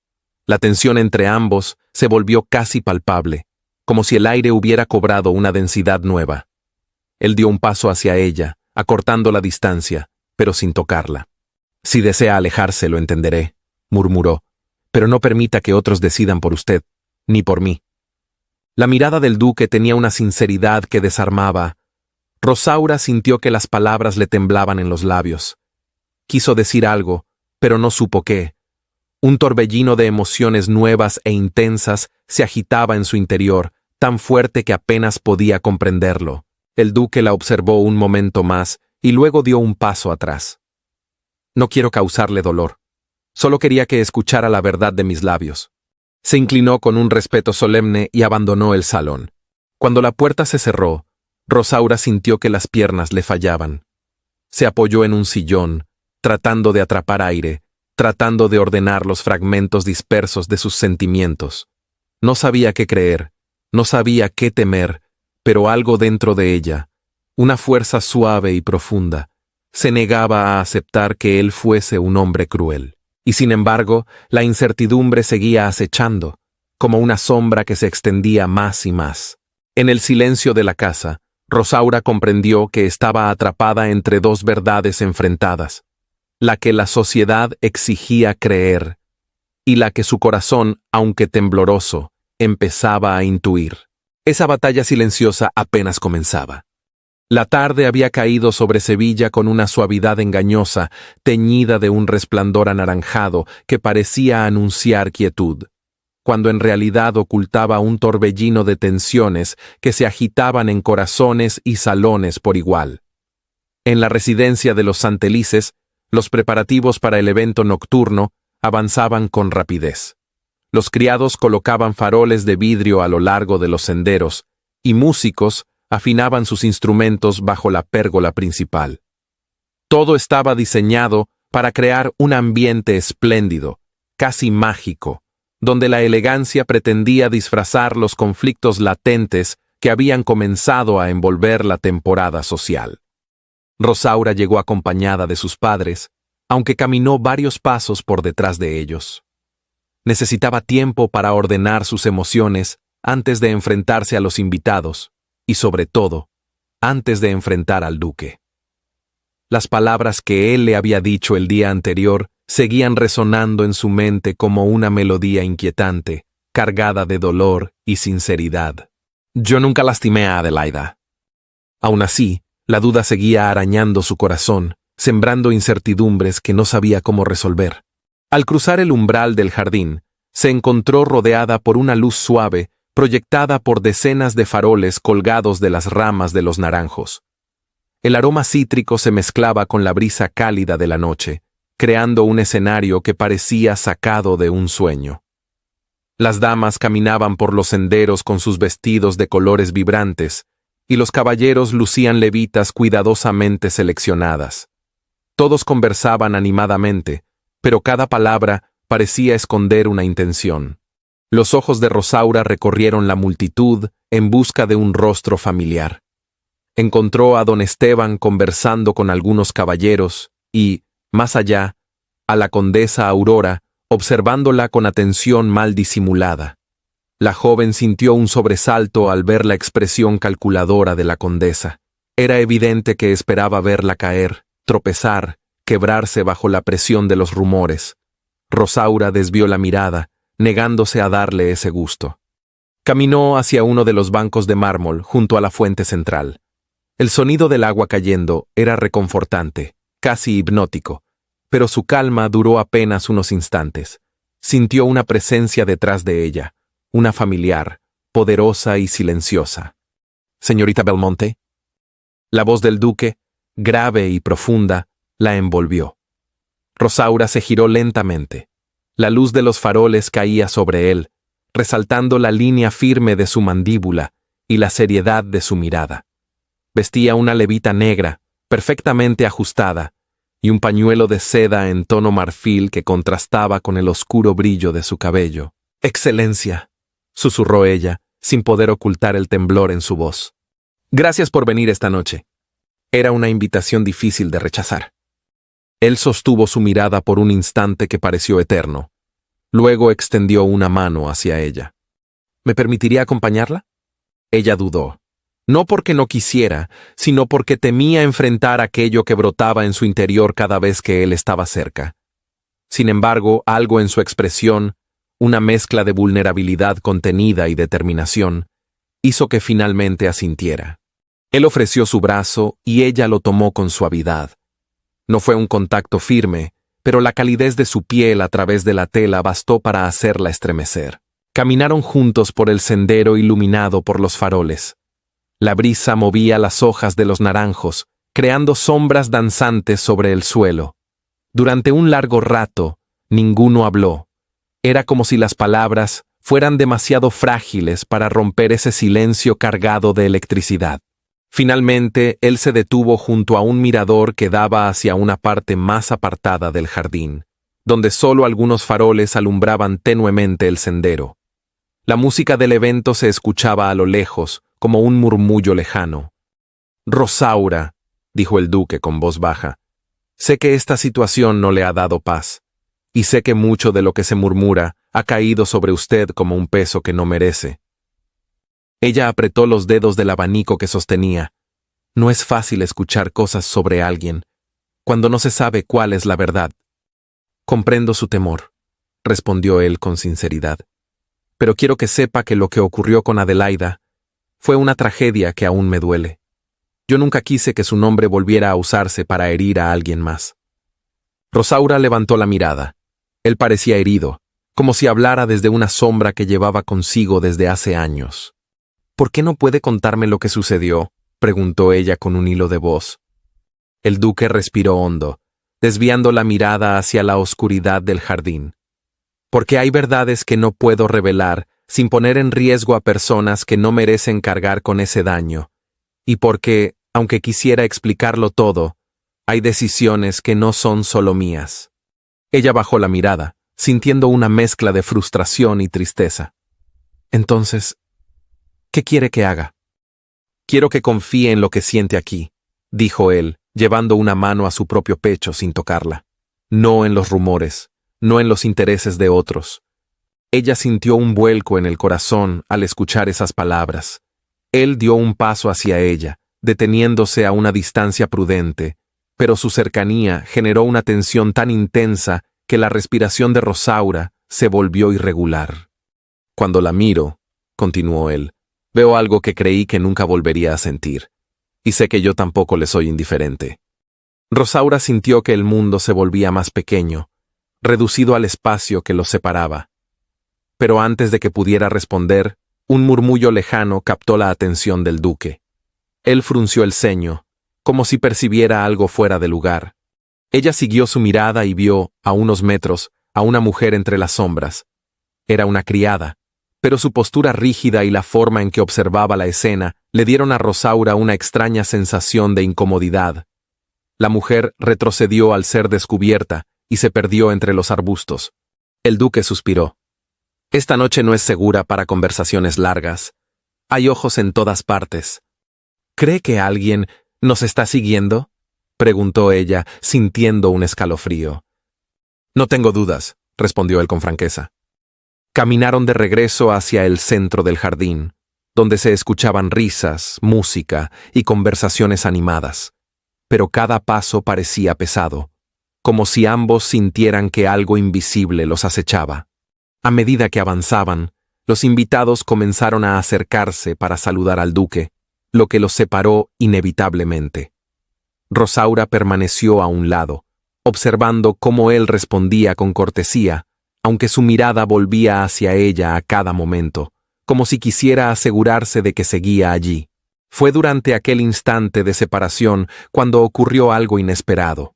La tensión entre ambos se volvió casi palpable, como si el aire hubiera cobrado una densidad nueva. Él dio un paso hacia ella, acortando la distancia, pero sin tocarla. «Si desea alejarse, lo entenderé», murmuró, «pero no permita que otros decidan por usted, ni por mí». La mirada del duque tenía una sinceridad que desarmaba. Rosaura sintió que las palabras le temblaban en los labios. Quiso decir algo, pero no supo qué. Un torbellino de emociones nuevas e intensas se agitaba en su interior, tan fuerte que apenas podía comprenderlo. El duque la observó un momento más y luego dio un paso atrás. «No quiero causarle dolor. Solo quería que escuchara la verdad de mis labios». Se inclinó con un respeto solemne y abandonó el salón. Cuando la puerta se cerró, Rosaura sintió que las piernas le fallaban. Se apoyó en un sillón, tratando de atrapar aire, tratando de ordenar los fragmentos dispersos de sus sentimientos. No sabía qué creer, no sabía qué temer, pero algo dentro de ella, una fuerza suave y profunda, se negaba a aceptar que él fuese un hombre cruel. Y sin embargo, la incertidumbre seguía acechando, como una sombra que se extendía más y más. En el silencio de la casa, Rosaura comprendió que estaba atrapada entre dos verdades enfrentadas, la que la sociedad exigía creer y la que su corazón, aunque tembloroso, empezaba a intuir. Esa batalla silenciosa apenas comenzaba. La tarde había caído sobre Sevilla con una suavidad engañosa, teñida de un resplandor anaranjado que parecía anunciar quietud, cuando en realidad ocultaba un torbellino de tensiones que se agitaban en corazones y salones por igual. En la residencia de los Santelices, los preparativos para el evento nocturno avanzaban con rapidez. Los criados colocaban faroles de vidrio a lo largo de los senderos, y músicos afinaban sus instrumentos bajo la pérgola principal. Todo estaba diseñado para crear un ambiente espléndido, casi mágico, donde la elegancia pretendía disfrazar los conflictos latentes que habían comenzado a envolver la temporada social. Rosaura llegó acompañada de sus padres, aunque caminó varios pasos por detrás de ellos. Necesitaba tiempo para ordenar sus emociones antes de enfrentarse a los invitados, y sobre todo, antes de enfrentar al duque. Las palabras que él le había dicho el día anterior seguían resonando en su mente como una melodía inquietante, cargada de dolor y sinceridad. «Yo nunca lastimé a Adelaida». Aún así, la duda seguía arañando su corazón, sembrando incertidumbres que no sabía cómo resolver. Al cruzar el umbral del jardín, se encontró rodeada por una luz suave, proyectada por decenas de faroles colgados de las ramas de los naranjos. El aroma cítrico se mezclaba con la brisa cálida de la noche, creando un escenario que parecía sacado de un sueño. Las damas caminaban por los senderos con sus vestidos de colores vibrantes, y los caballeros lucían levitas cuidadosamente seleccionadas. Todos conversaban animadamente, pero cada palabra parecía esconder una intención. Los ojos de Rosaura recorrieron la multitud en busca de un rostro familiar. Encontró a don Esteban conversando con algunos caballeros y, más allá, a la condesa Aurora, observándola con atención mal disimulada. La joven sintió un sobresalto al ver la expresión calculadora de la condesa. Era evidente que esperaba verla caer, tropezar, quebrarse bajo la presión de los rumores. Rosaura desvió la mirada, negándose a darle ese gusto. Caminó hacia uno de los bancos de mármol junto a la fuente central. El sonido del agua cayendo era reconfortante, casi hipnótico, pero su calma duró apenas unos instantes. Sintió una presencia detrás de ella, una familiar, poderosa y silenciosa. «Señorita Belmonte». La voz del duque, grave y profunda, la envolvió. Rosaura se giró lentamente. La luz de los faroles caía sobre él, resaltando la línea firme de su mandíbula y la seriedad de su mirada. Vestía una levita negra, perfectamente ajustada, y un pañuelo de seda en tono marfil que contrastaba con el oscuro brillo de su cabello. «Excelencia», susurró ella, sin poder ocultar el temblor en su voz. «Gracias por venir esta noche». Era una invitación difícil de rechazar. Él sostuvo su mirada por un instante que pareció eterno. Luego extendió una mano hacia ella. «¿Me permitiría acompañarla?» Ella dudó. No porque no quisiera, sino porque temía enfrentar aquello que brotaba en su interior cada vez que él estaba cerca. Sin embargo, algo en su expresión, una mezcla de vulnerabilidad contenida y determinación, hizo que finalmente asintiera. Él ofreció su brazo y ella lo tomó con suavidad. No fue un contacto firme, pero la calidez de su piel a través de la tela bastó para hacerla estremecer. Caminaron juntos por el sendero iluminado por los faroles. La brisa movía las hojas de los naranjos, creando sombras danzantes sobre el suelo. Durante un largo rato, ninguno habló. Era como si las palabras fueran demasiado frágiles para romper ese silencio cargado de electricidad. Finalmente, él se detuvo junto a un mirador que daba hacia una parte más apartada del jardín, donde solo algunos faroles alumbraban tenuemente el sendero. La música del evento se escuchaba a lo lejos, como un murmullo lejano. «Rosaura», dijo el duque con voz baja, «sé que esta situación no le ha dado paz, y sé que mucho de lo que se murmura ha caído sobre usted como un peso que no merece». Ella apretó los dedos del abanico que sostenía. No es fácil escuchar cosas sobre alguien, cuando no se sabe cuál es la verdad. «Comprendo su temor», respondió él con sinceridad, «pero quiero que sepa que lo que ocurrió con Adelaida fue una tragedia que aún me duele. Yo nunca quise que su nombre volviera a usarse para herir a alguien más». Rosaura levantó la mirada. Él parecía herido, como si hablara desde una sombra que llevaba consigo desde hace años. «¿Por qué no puede contarme lo que sucedió?», preguntó ella con un hilo de voz. El duque respiró hondo, desviando la mirada hacia la oscuridad del jardín. «Porque hay verdades que no puedo revelar sin poner en riesgo a personas que no merecen cargar con ese daño, y porque, aunque quisiera explicarlo todo, hay decisiones que no son solo mías». Ella bajó la mirada, sintiendo una mezcla de frustración y tristeza. «Entonces, ¿qué quiere que haga?» «Quiero que confíe en lo que siente aquí», dijo él, llevando una mano a su propio pecho sin tocarla. «No en los rumores, no en los intereses de otros». Ella sintió un vuelco en el corazón al escuchar esas palabras. Él dio un paso hacia ella, deteniéndose a una distancia prudente, pero su cercanía generó una tensión tan intensa que la respiración de Rosaura se volvió irregular. «Cuando la miro», continuó él, «veo algo que creí que nunca volvería a sentir, y sé que yo tampoco le soy indiferente». Rosaura sintió que el mundo se volvía más pequeño, reducido al espacio que los separaba. Pero antes de que pudiera responder, un murmullo lejano captó la atención del duque. Él frunció el ceño, como si percibiera algo fuera de lugar. Ella siguió su mirada y vio, a unos metros, a una mujer entre las sombras. Era una criada, pero su postura rígida y la forma en que observaba la escena le dieron a Rosaura una extraña sensación de incomodidad. La mujer retrocedió al ser descubierta y se perdió entre los arbustos. El duque suspiró. Esta noche no es segura para conversaciones largas. Hay ojos en todas partes. ¿Cree que alguien nos está siguiendo?, preguntó ella, sintiendo un escalofrío. No tengo dudas, respondió él con franqueza. Caminaron de regreso hacia el centro del jardín, donde se escuchaban risas, música y conversaciones animadas. Pero cada paso parecía pesado, como si ambos sintieran que algo invisible los acechaba. A medida que avanzaban, los invitados comenzaron a acercarse para saludar al duque, lo que los separó inevitablemente. Rosaura permaneció a un lado, observando cómo él respondía con cortesía, aunque su mirada volvía hacia ella a cada momento, como si quisiera asegurarse de que seguía allí. Fue durante aquel instante de separación cuando ocurrió algo inesperado.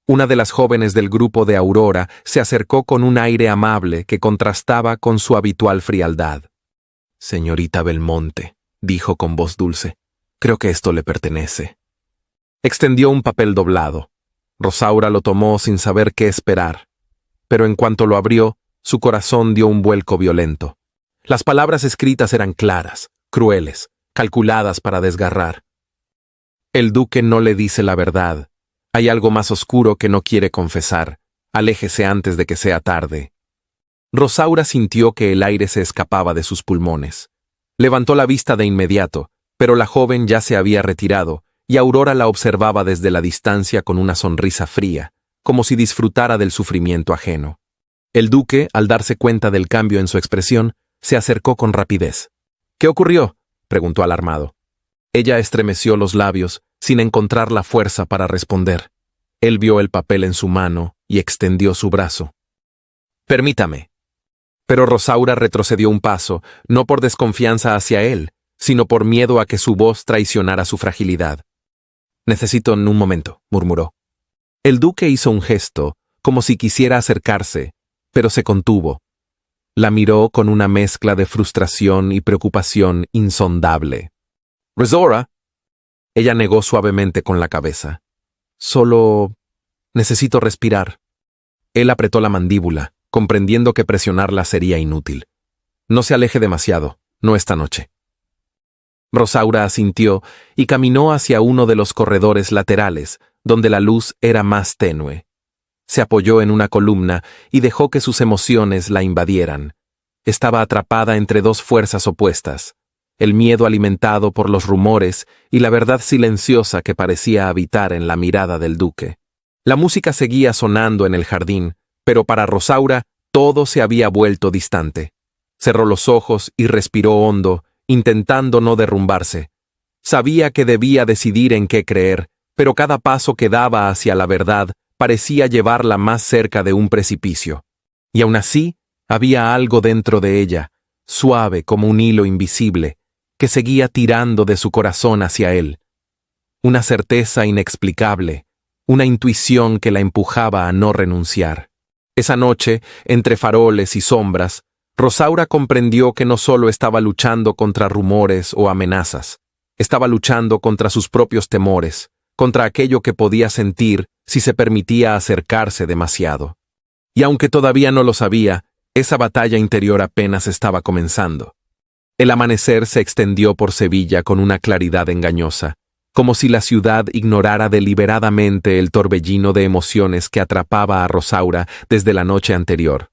Una de las jóvenes del grupo de Aurora se acercó con un aire amable que contrastaba con su habitual frialdad. «Señorita Belmonte», dijo con voz dulce, «creo que esto le pertenece». Extendió un papel doblado. Rosaura lo tomó sin saber qué esperar, pero en cuanto lo abrió, su corazón dio un vuelco violento. Las palabras escritas eran claras, crueles, calculadas para desgarrar. El duque no le dice la verdad. Hay algo más oscuro que no quiere confesar. Aléjese antes de que sea tarde. Rosaura sintió que el aire se escapaba de sus pulmones. Levantó la vista de inmediato, pero la joven ya se había retirado, y Aurora la observaba desde la distancia con una sonrisa fría, como si disfrutara del sufrimiento ajeno. El duque, al darse cuenta del cambio en su expresión, se acercó con rapidez. «¿Qué ocurrió?», preguntó alarmado. Ella estremeció los labios, sin encontrar la fuerza para responder. Él vio el papel en su mano y extendió su brazo. «Permítame». Pero Rosaura retrocedió un paso, no por desconfianza hacia él, sino por miedo a que su voz traicionara su fragilidad. «Necesito un momento», murmuró. El duque hizo un gesto, como si quisiera acercarse, pero se contuvo. La miró con una mezcla de frustración y preocupación insondable. «Rosaura». Ella negó suavemente con la cabeza. «Solo necesito respirar». Él apretó la mandíbula, comprendiendo que presionarla sería inútil. «No se aleje demasiado, no esta noche». Rosaura asintió y caminó hacia uno de los corredores laterales, donde la luz era más tenue. Se apoyó en una columna y dejó que sus emociones la invadieran. Estaba atrapada entre dos fuerzas opuestas, el miedo alimentado por los rumores y la verdad silenciosa que parecía habitar en la mirada del duque. La música seguía sonando en el jardín, pero para Rosaura todo se había vuelto distante. Cerró los ojos y respiró hondo, intentando no derrumbarse. Sabía que debía decidir en qué creer, pero cada paso que daba hacia la verdad parecía llevarla más cerca de un precipicio. Y aún así, había algo dentro de ella, suave como un hilo invisible, que seguía tirando de su corazón hacia él. Una certeza inexplicable, una intuición que la empujaba a no renunciar. Esa noche, entre faroles y sombras, Rosaura comprendió que no solo estaba luchando contra rumores o amenazas, estaba luchando contra sus propios temores, contra aquello que podía sentir si se permitía acercarse demasiado. Y aunque todavía no lo sabía, esa batalla interior apenas estaba comenzando. El amanecer se extendió por Sevilla con una claridad engañosa, como si la ciudad ignorara deliberadamente el torbellino de emociones que atrapaba a Rosaura desde la noche anterior.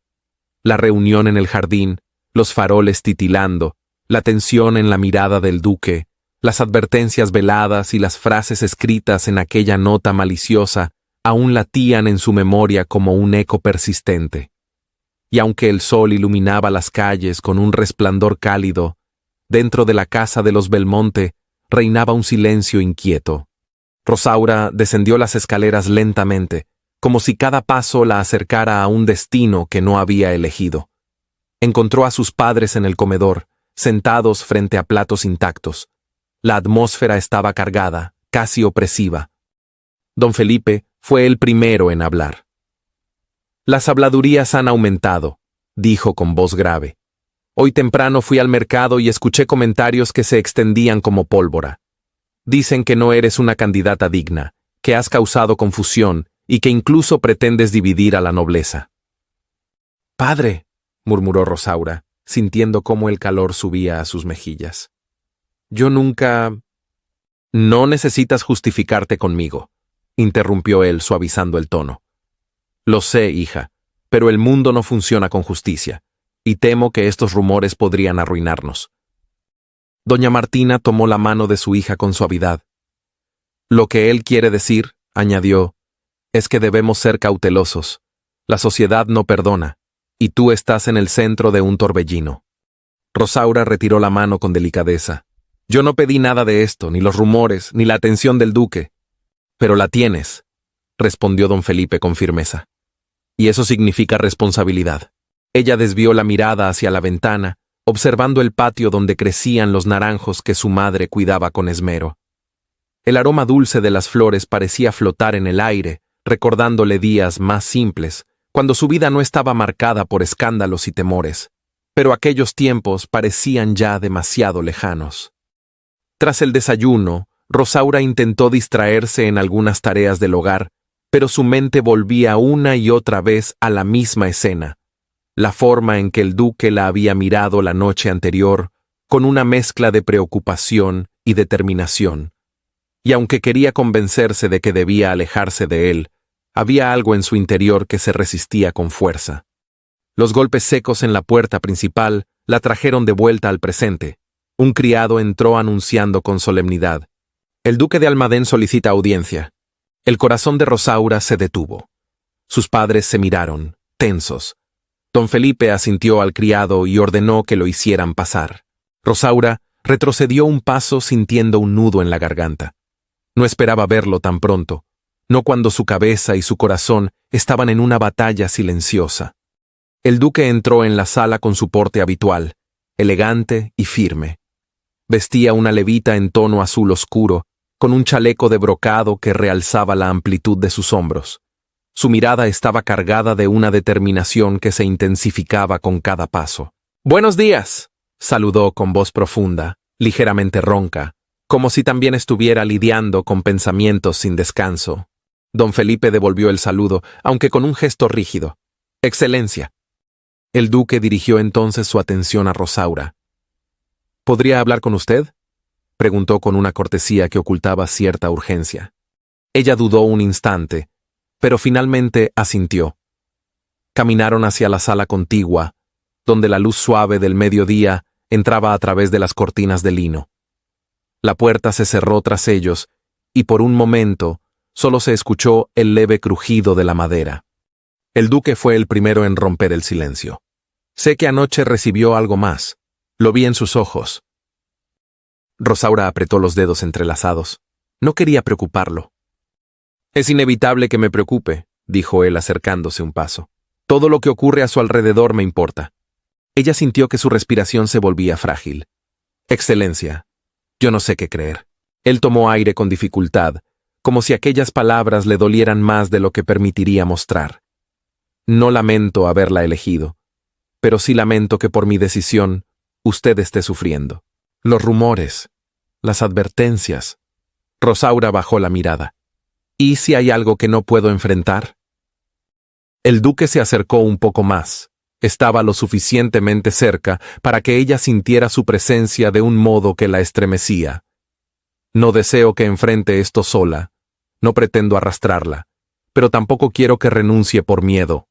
La reunión en el jardín, los faroles titilando, la tensión en la mirada del duque, las advertencias veladas y las frases escritas en aquella nota maliciosa aún latían en su memoria como un eco persistente. Y aunque el sol iluminaba las calles con un resplandor cálido, dentro de la casa de los Belmonte reinaba un silencio inquieto. Rosaura descendió las escaleras lentamente, como si cada paso la acercara a un destino que no había elegido. Encontró a sus padres en el comedor, sentados frente a platos intactos. La atmósfera estaba cargada, casi opresiva. Don Felipe fue el primero en hablar. «Las habladurías han aumentado», dijo con voz grave. «Hoy temprano fui al mercado y escuché comentarios que se extendían como pólvora. Dicen que no eres una candidata digna, que has causado confusión y que incluso pretendes dividir a la nobleza. Padre, murmuró Rosaura, sintiendo cómo el calor subía a sus mejillas. Yo nunca... No necesitas justificarte conmigo, interrumpió él suavizando el tono. Lo sé, hija, pero el mundo no funciona con justicia, y temo que estos rumores podrían arruinarnos. Doña Martina tomó la mano de su hija con suavidad. Lo que él quiere decir, añadió, es que debemos ser cautelosos. La sociedad no perdona, y tú estás en el centro de un torbellino. Rosaura retiró la mano con delicadeza. Yo no pedí nada de esto, ni los rumores, ni la atención del duque. Pero la tienes, respondió don Felipe con firmeza. Y eso significa responsabilidad. Ella desvió la mirada hacia la ventana, observando el patio donde crecían los naranjos que su madre cuidaba con esmero. El aroma dulce de las flores parecía flotar en el aire, recordándole días más simples, cuando su vida no estaba marcada por escándalos y temores. Pero aquellos tiempos parecían ya demasiado lejanos. Tras el desayuno, Rosaura intentó distraerse en algunas tareas del hogar, pero su mente volvía una y otra vez a la misma escena, la forma en que el duque la había mirado la noche anterior, con una mezcla de preocupación y determinación. Y aunque quería convencerse de que debía alejarse de él, había algo en su interior que se resistía con fuerza. Los golpes secos en la puerta principal la trajeron de vuelta al presente. Un criado entró anunciando con solemnidad: «El duque de Almadén solicita audiencia». El corazón de Rosaura se detuvo. Sus padres se miraron, tensos. Don Felipe asintió al criado y ordenó que lo hicieran pasar. Rosaura retrocedió un paso sintiendo un nudo en la garganta. No esperaba verlo tan pronto, no cuando su cabeza y su corazón estaban en una batalla silenciosa. El duque entró en la sala con su porte habitual, elegante y firme. Vestía una levita en tono azul oscuro, con un chaleco de brocado que realzaba la amplitud de sus hombros. Su mirada estaba cargada de una determinación que se intensificaba con cada paso. «Buenos días», saludó con voz profunda, ligeramente ronca, como si también estuviera lidiando con pensamientos sin descanso. Don Felipe devolvió el saludo, aunque con un gesto rígido. «Excelencia». El duque dirigió entonces su atención a Rosaura. «¿Podría hablar con usted?», preguntó con una cortesía que ocultaba cierta urgencia. Ella dudó un instante, pero finalmente asintió. Caminaron hacia la sala contigua, donde la luz suave del mediodía entraba a través de las cortinas de lino. La puerta se cerró tras ellos, y por un momento solo se escuchó el leve crujido de la madera. El duque fue el primero en romper el silencio. «Sé que anoche recibió algo más. Lo vi en sus ojos». Rosaura apretó los dedos entrelazados. No quería preocuparlo. «Es inevitable que me preocupe», dijo él acercándose un paso. «Todo lo que ocurre a su alrededor me importa». Ella sintió que su respiración se volvía frágil. «Excelencia, yo no sé qué creer». Él tomó aire con dificultad, como si aquellas palabras le dolieran más de lo que permitiría mostrar. «No lamento haberla elegido, pero sí lamento que por mi decisión usted esté sufriendo. Los rumores, las advertencias». Rosaura bajó la mirada. «¿Y si hay algo que no puedo enfrentar?». El duque se acercó un poco más. Estaba lo suficientemente cerca para que ella sintiera su presencia de un modo que la estremecía. «No deseo que enfrente esto sola. No pretendo arrastrarla, pero tampoco quiero que renuncie por miedo».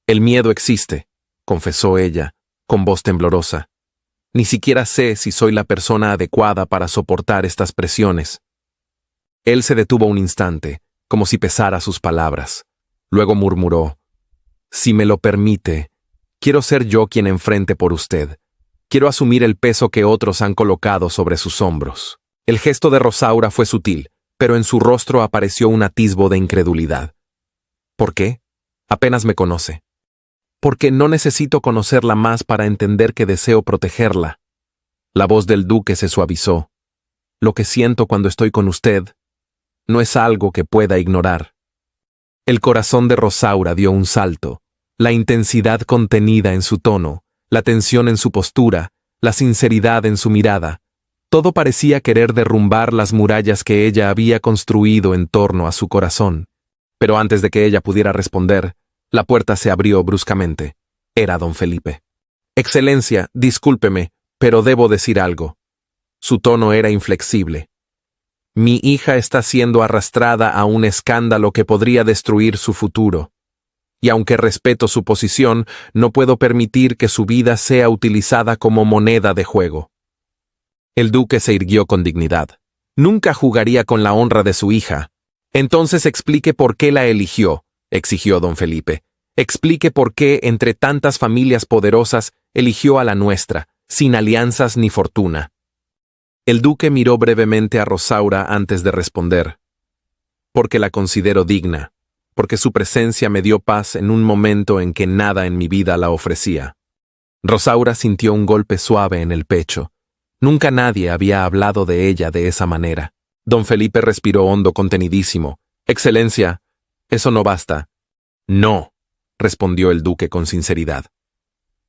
«El miedo existe», confesó ella, con voz temblorosa. «Ni siquiera sé si soy la persona adecuada para soportar estas presiones». Él se detuvo un instante, como si pesara sus palabras. Luego murmuró: «Si me lo permite, quiero ser yo quien enfrente por usted. Quiero asumir el peso que otros han colocado sobre sus hombros». El gesto de Rosaura fue sutil, pero en su rostro apareció un atisbo de incredulidad. «¿Por qué? Apenas me conoce». «Porque no necesito conocerla más para entender que deseo protegerla». La voz del duque se suavizó. «Lo que siento cuando estoy con usted no es algo que pueda ignorar». El corazón de Rosaura dio un salto. La intensidad contenida en su tono, la tensión en su postura, la sinceridad en su mirada. Todo parecía querer derrumbar las murallas que ella había construido en torno a su corazón. Pero antes de que ella pudiera responder, la puerta se abrió bruscamente. Era don Felipe. Excelencia, discúlpeme, pero debo decir algo. Su tono era inflexible. Mi hija está siendo arrastrada a un escándalo que podría destruir su futuro. Y aunque respeto su posición, no puedo permitir que su vida sea utilizada como moneda de juego. El duque se irguió con dignidad. Nunca jugaría con la honra de su hija. Entonces explique por qué la eligió, exigió don Felipe. Explique por qué, entre tantas familias poderosas, eligió a la nuestra, sin alianzas ni fortuna. El duque miró brevemente a Rosaura antes de responder. Porque la considero digna, porque su presencia me dio paz en un momento en que nada en mi vida la ofrecía. Rosaura sintió un golpe suave en el pecho. Nunca nadie había hablado de ella de esa manera. Don Felipe respiró hondo, contenidísimo. Excelencia, eso no basta. No, respondió el duque con sinceridad.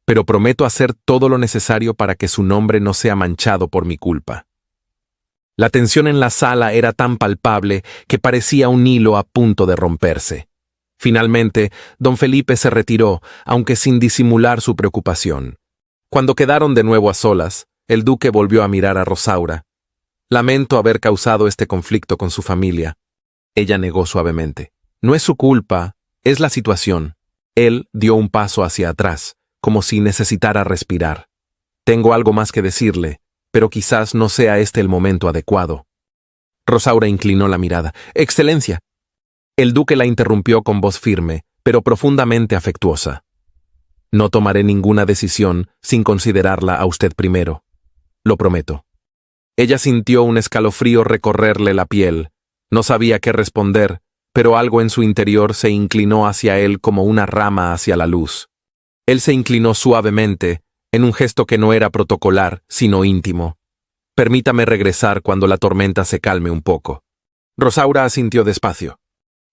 Pero prometo hacer todo lo necesario para que su nombre no sea manchado por mi culpa. La tensión en la sala era tan palpable que parecía un hilo a punto de romperse. Finalmente, don Felipe se retiró, aunque sin disimular su preocupación. Cuando quedaron de nuevo a solas, el duque volvió a mirar a Rosaura. Lamento haber causado este conflicto con su familia. Ella negó suavemente. No es su culpa, es la situación. Él dio un paso hacia atrás, como si necesitara respirar. Tengo algo más que decirle, pero quizás no sea este el momento adecuado. Rosaura inclinó la mirada. Excelencia. El duque la interrumpió con voz firme, pero profundamente afectuosa. No tomaré ninguna decisión sin considerarla a usted primero. Lo prometo. Ella sintió un escalofrío recorrerle la piel. No sabía qué responder, pero algo en su interior se inclinó hacia él como una rama hacia la luz. Él se inclinó suavemente, en un gesto que no era protocolar, sino íntimo. Permítame regresar cuando la tormenta se calme un poco. Rosaura asintió despacio.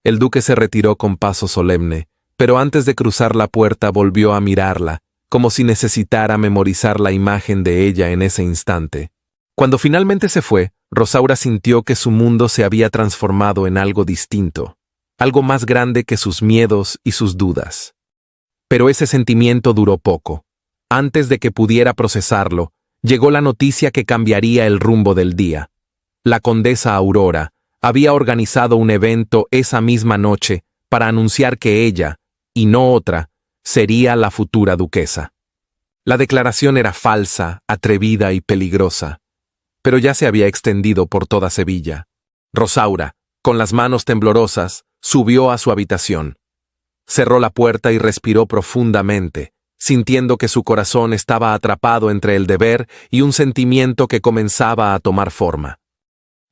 El duque se retiró con paso solemne, pero antes de cruzar la puerta volvió a mirarla, como si necesitara memorizar la imagen de ella en ese instante. Cuando finalmente se fue, Rosaura sintió que su mundo se había transformado en algo distinto, algo más grande que sus miedos y sus dudas. Pero ese sentimiento duró poco. Antes de que pudiera procesarlo, llegó la noticia que cambiaría el rumbo del día. La condesa Aurora había organizado un evento esa misma noche para anunciar que ella, y no otra, sería la futura duquesa. La declaración era falsa, atrevida y peligrosa, pero ya se había extendido por toda Sevilla. Rosaura, con las manos temblorosas, subió a su habitación. Cerró la puerta y respiró profundamente, sintiendo que su corazón estaba atrapado entre el deber y un sentimiento que comenzaba a tomar forma.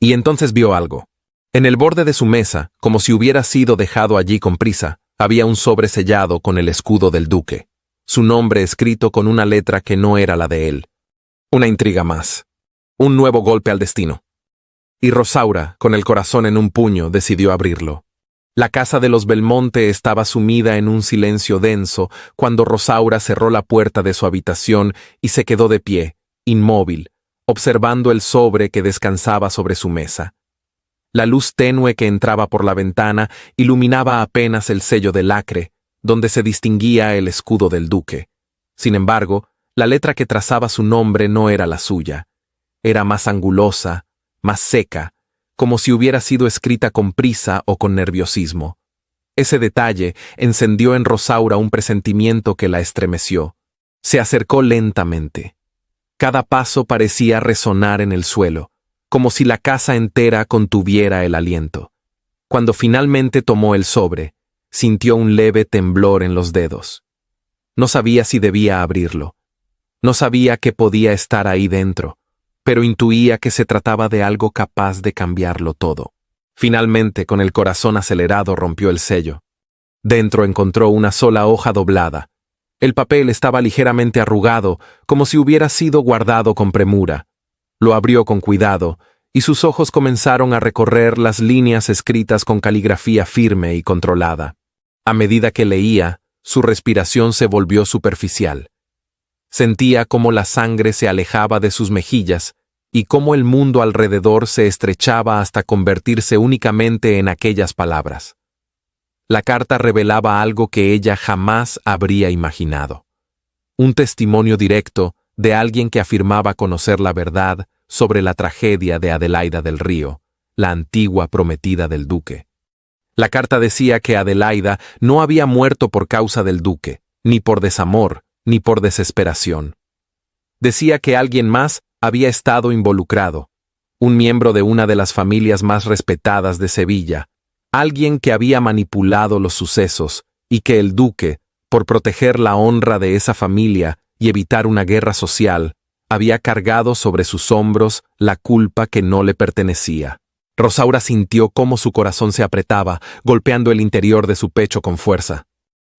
Y entonces vio algo. En el borde de su mesa, como si hubiera sido dejado allí con prisa, había un sobre sellado con el escudo del duque, su nombre escrito con una letra que no era la de él. Una intriga más. Un nuevo golpe al destino. Y Rosaura, con el corazón en un puño, decidió abrirlo. La casa de los Belmonte estaba sumida en un silencio denso cuando Rosaura cerró la puerta de su habitación y se quedó de pie, inmóvil, observando el sobre que descansaba sobre su mesa. La luz tenue que entraba por la ventana iluminaba apenas el sello de lacre, donde se distinguía el escudo del duque. Sin embargo, la letra que trazaba su nombre no era la suya. Era más angulosa, más seca, como si hubiera sido escrita con prisa o con nerviosismo. Ese detalle encendió en Rosaura un presentimiento que la estremeció. Se acercó lentamente. Cada paso parecía resonar en el suelo, como si la casa entera contuviera el aliento. Cuando finalmente tomó el sobre, sintió un leve temblor en los dedos. No sabía si debía abrirlo. No sabía qué podía estar ahí dentro, pero intuía que se trataba de algo capaz de cambiarlo todo. Finalmente, con el corazón acelerado, rompió el sello. Dentro encontró una sola hoja doblada. El papel estaba ligeramente arrugado, como si hubiera sido guardado con premura. Lo abrió con cuidado, y sus ojos comenzaron a recorrer las líneas escritas con caligrafía firme y controlada. A medida que leía, su respiración se volvió superficial. Sentía cómo la sangre se alejaba de sus mejillas y cómo el mundo alrededor se estrechaba hasta convertirse únicamente en aquellas palabras. La carta revelaba algo que ella jamás habría imaginado. Un testimonio directo de alguien que afirmaba conocer la verdad sobre la tragedia de Adelaida del Río, la antigua prometida del duque. La carta decía que Adelaida no había muerto por causa del duque, ni por desamor, ni por desesperación. Decía que alguien más había estado involucrado, un miembro de una de las familias más respetadas de Sevilla, alguien que había manipulado los sucesos y que el duque, por proteger la honra de esa familia y evitar una guerra social, había cargado sobre sus hombros la culpa que no le pertenecía. Rosaura sintió cómo su corazón se apretaba, golpeando el interior de su pecho con fuerza.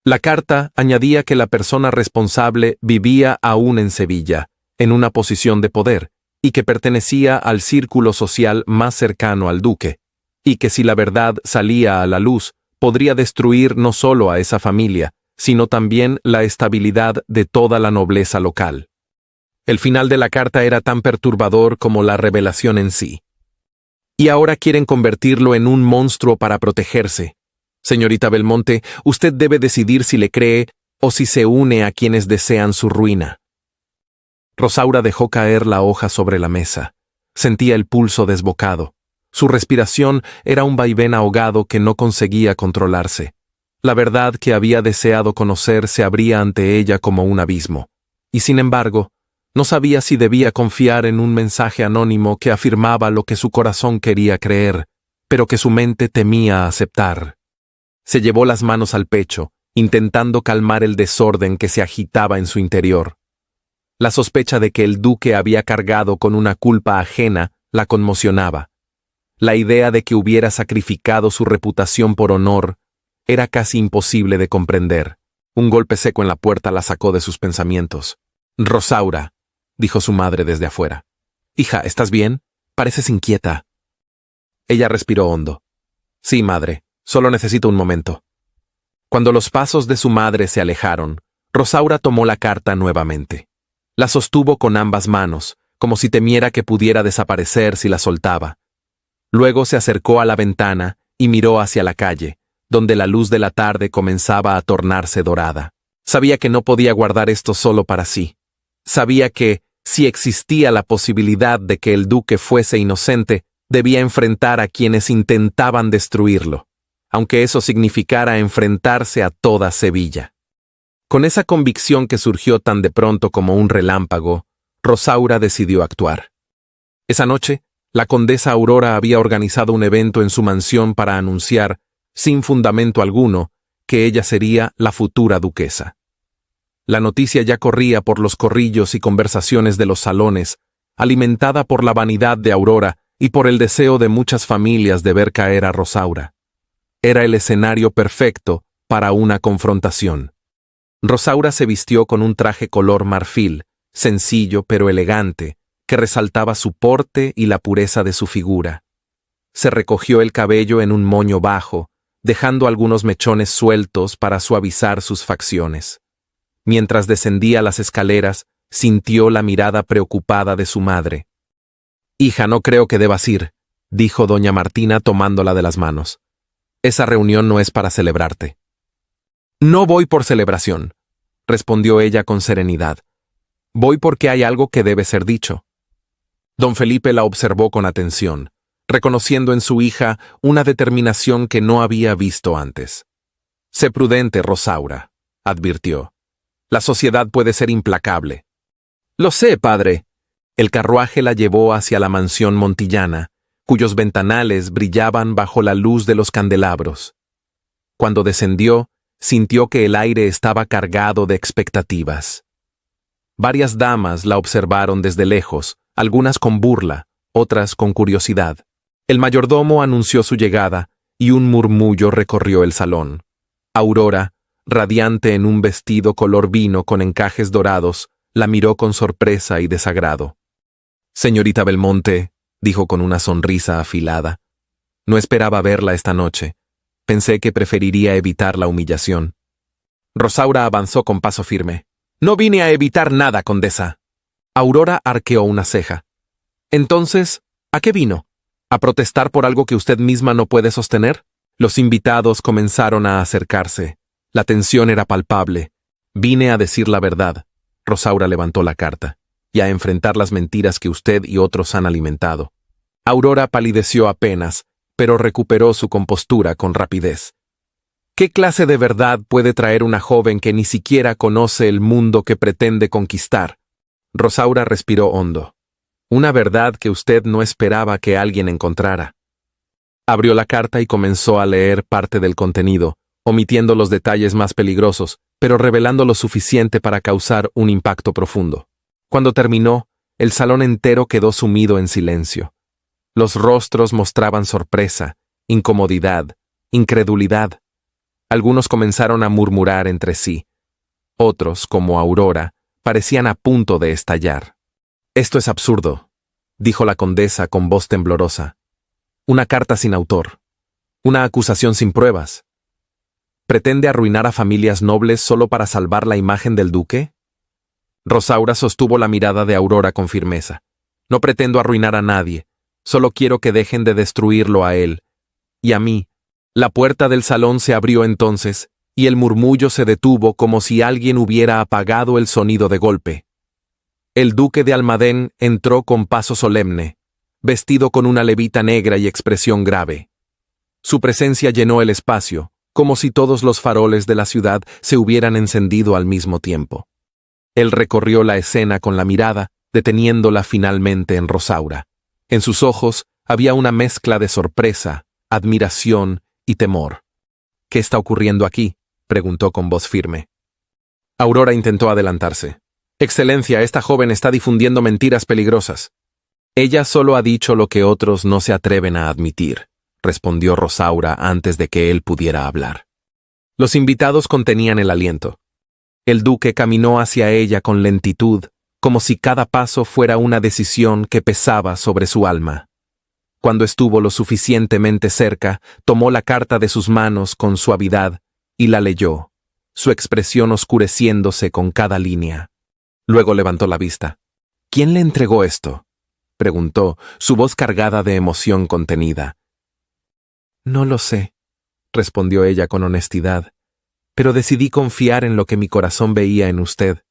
La carta añadía que la persona responsable vivía aún en Sevilla, en una posición de poder, y que pertenecía al círculo social más cercano al duque, y que si la verdad salía a la luz, podría destruir no solo a esa familia, sino también la estabilidad de toda la nobleza local. El final de la carta era tan perturbador como la revelación en sí. Y ahora quieren convertirlo en un monstruo para protegerse. Señorita Belmonte, usted debe decidir si le cree o si se une a quienes desean su ruina. Rosaura dejó caer la hoja sobre la mesa. Sentía el pulso desbocado. Su respiración era un vaivén ahogado que no conseguía controlarse. La verdad que había deseado conocer se abría ante ella como un abismo. Y sin embargo, no sabía si debía confiar en un mensaje anónimo que afirmaba lo que su corazón quería creer, pero que su mente temía aceptar. Se llevó las manos al pecho, intentando calmar el desorden que se agitaba en su interior. La sospecha de que el duque había cargado con una culpa ajena la conmocionaba. La idea de que hubiera sacrificado su reputación por honor era casi imposible de comprender. Un golpe seco en la puerta la sacó de sus pensamientos. «Rosaura», dijo su madre desde afuera. «Hija, ¿estás bien? Pareces inquieta». Ella respiró hondo. «Sí, madre, solo necesito un momento». Cuando los pasos de su madre se alejaron, Rosaura tomó la carta nuevamente. La sostuvo con ambas manos, como si temiera que pudiera desaparecer si la soltaba. Luego se acercó a la ventana y miró hacia la calle, donde la luz de la tarde comenzaba a tornarse dorada. Sabía que no podía guardar esto solo para sí. Sabía que, si existía la posibilidad de que el duque fuese inocente, debía enfrentar a quienes intentaban destruirlo, aunque eso significara enfrentarse a toda Sevilla. Con esa convicción que surgió tan de pronto como un relámpago, Rosaura decidió actuar. Esa noche, la condesa Aurora había organizado un evento en su mansión para anunciar, sin fundamento alguno, que ella sería la futura duquesa. La noticia ya corría por los corrillos y conversaciones de los salones, alimentada por la vanidad de Aurora y por el deseo de muchas familias de ver caer a Rosaura. Era el escenario perfecto para una confrontación. Rosaura se vistió con un traje color marfil, sencillo pero elegante, que resaltaba su porte y la pureza de su figura. Se recogió el cabello en un moño bajo, dejando algunos mechones sueltos para suavizar sus facciones. Mientras descendía las escaleras, sintió la mirada preocupada de su madre. «Hija, no creo que debas ir», dijo doña Martina tomándola de las manos. «Esa reunión no es para celebrarte». «No voy por celebración», respondió ella con serenidad. «Voy porque hay algo que debe ser dicho». Don Felipe la observó con atención, reconociendo en su hija una determinación que no había visto antes. «Sé prudente, Rosaura», advirtió. «La sociedad puede ser implacable». «Lo sé, padre». El carruaje la llevó hacia la mansión montillana, cuyos ventanales brillaban bajo la luz de los candelabros. Cuando descendió, sintió que el aire estaba cargado de expectativas. Varias damas la observaron desde lejos, algunas con burla, otras con curiosidad. El mayordomo anunció su llegada y un murmullo recorrió el salón. Aurora, radiante en un vestido color vino con encajes dorados, la miró con sorpresa y desagrado. «Señorita Belmonte», dijo con una sonrisa afilada, «no esperaba verla esta noche. Pensé que preferiría evitar la humillación». Rosaura avanzó con paso firme. «No vine a evitar nada, condesa». Aurora arqueó una ceja. Entonces, ¿a qué vino? ¿A protestar por algo que usted misma no puede sostener? Los invitados comenzaron a acercarse. La tensión era palpable. Vine a decir la verdad. Rosaura levantó la carta. Y a enfrentar las mentiras que usted y otros han alimentado. Aurora palideció apenas, pero recuperó su compostura con rapidez. ¿Qué clase de verdad puede traer una joven que ni siquiera conoce el mundo que pretende conquistar? Rosaura respiró hondo. Una verdad que usted no esperaba que alguien encontrara. Abrió la carta y comenzó a leer parte del contenido, omitiendo los detalles más peligrosos, pero revelando lo suficiente para causar un impacto profundo. Cuando terminó, el salón entero quedó sumido en silencio. Los rostros mostraban sorpresa, incomodidad, incredulidad. Algunos comenzaron a murmurar entre sí. Otros, como Aurora, parecían a punto de estallar. «Esto es absurdo», dijo la condesa con voz temblorosa. «Una carta sin autor. Una acusación sin pruebas. ¿Pretende arruinar a familias nobles solo para salvar la imagen del duque?» Rosaura sostuvo la mirada de Aurora con firmeza. «No pretendo arruinar a nadie. Solo quiero que dejen de destruirlo a él. Y a mí». La puerta del salón se abrió entonces, y el murmullo se detuvo como si alguien hubiera apagado el sonido de golpe. El duque de Almadén entró con paso solemne, vestido con una levita negra y expresión grave. Su presencia llenó el espacio, como si todos los faroles de la ciudad se hubieran encendido al mismo tiempo. Él recorrió la escena con la mirada, deteniéndola finalmente en Rosaura. En sus ojos había una mezcla de sorpresa, admiración y temor. «¿Qué está ocurriendo aquí?», preguntó con voz firme. Aurora intentó adelantarse. «Excelencia, esta joven está difundiendo mentiras peligrosas». «Ella solo ha dicho lo que otros no se atreven a admitir», respondió Rosaura antes de que él pudiera hablar. Los invitados contenían el aliento. El duque caminó hacia ella con lentitud, como si cada paso fuera una decisión que pesaba sobre su alma. Cuando estuvo lo suficientemente cerca, tomó la carta de sus manos con suavidad y la leyó, su expresión oscureciéndose con cada línea. Luego levantó la vista. «¿Quién le entregó esto?», preguntó, su voz cargada de emoción contenida. «No lo sé», respondió ella con honestidad, «pero decidí confiar en lo que mi corazón veía en usted».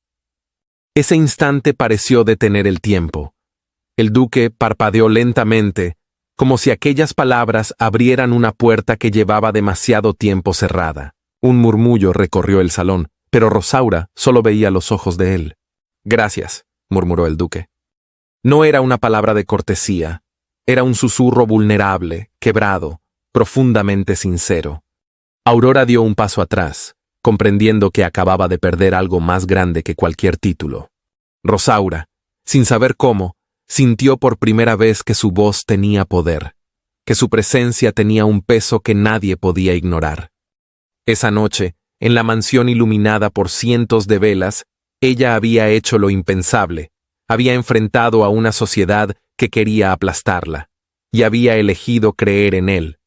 Ese instante pareció detener el tiempo. El duque parpadeó lentamente, como si aquellas palabras abrieran una puerta que llevaba demasiado tiempo cerrada. Un murmullo recorrió el salón, pero Rosaura solo veía los ojos de él. «Gracias», murmuró el duque. No era una palabra de cortesía, era un susurro vulnerable, quebrado, profundamente sincero. Aurora dio un paso atrás, comprendiendo que acababa de perder algo más grande que cualquier título. Rosaura, sin saber cómo, sintió por primera vez que su voz tenía poder, que su presencia tenía un peso que nadie podía ignorar. Esa noche, en la mansión iluminada por cientos de velas, ella había hecho lo impensable, había enfrentado a una sociedad que quería aplastarla, y había elegido creer en él.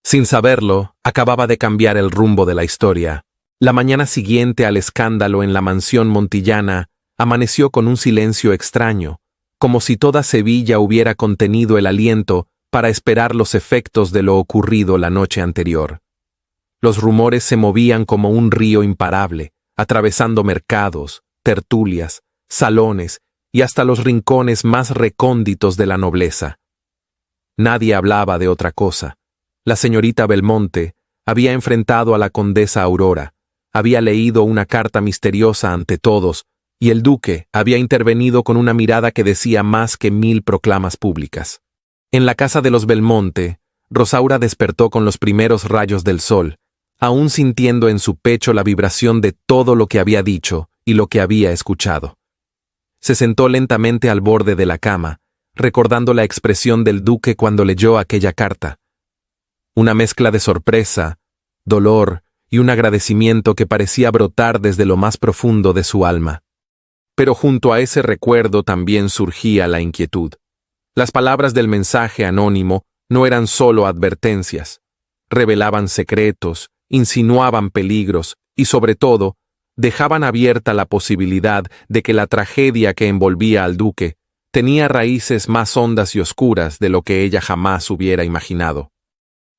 Sin saberlo, acababa de cambiar el rumbo de la historia. La mañana siguiente al escándalo en la mansión montillana, amaneció con un silencio extraño, como si toda Sevilla hubiera contenido el aliento para esperar los efectos de lo ocurrido la noche anterior. Los rumores se movían como un río imparable, atravesando mercados, tertulias, salones y hasta los rincones más recónditos de la nobleza. Nadie hablaba de otra cosa. La señorita Belmonte había enfrentado a la condesa Aurora, había leído una carta misteriosa ante todos, y el duque había intervenido con una mirada que decía más que 1000 proclamas públicas. En la casa de los Belmonte, Rosaura despertó con los primeros rayos del sol, aún sintiendo en su pecho la vibración de todo lo que había dicho y lo que había escuchado. Se sentó lentamente al borde de la cama, recordando la expresión del duque cuando leyó aquella carta. Una mezcla de sorpresa, dolor y un agradecimiento que parecía brotar desde lo más profundo de su alma. Pero junto a ese recuerdo también surgía la inquietud. Las palabras del mensaje anónimo no eran solo advertencias. Revelaban secretos, insinuaban peligros y, sobre todo, dejaban abierta la posibilidad de que la tragedia que envolvía al duque tenía raíces más hondas y oscuras de lo que ella jamás hubiera imaginado.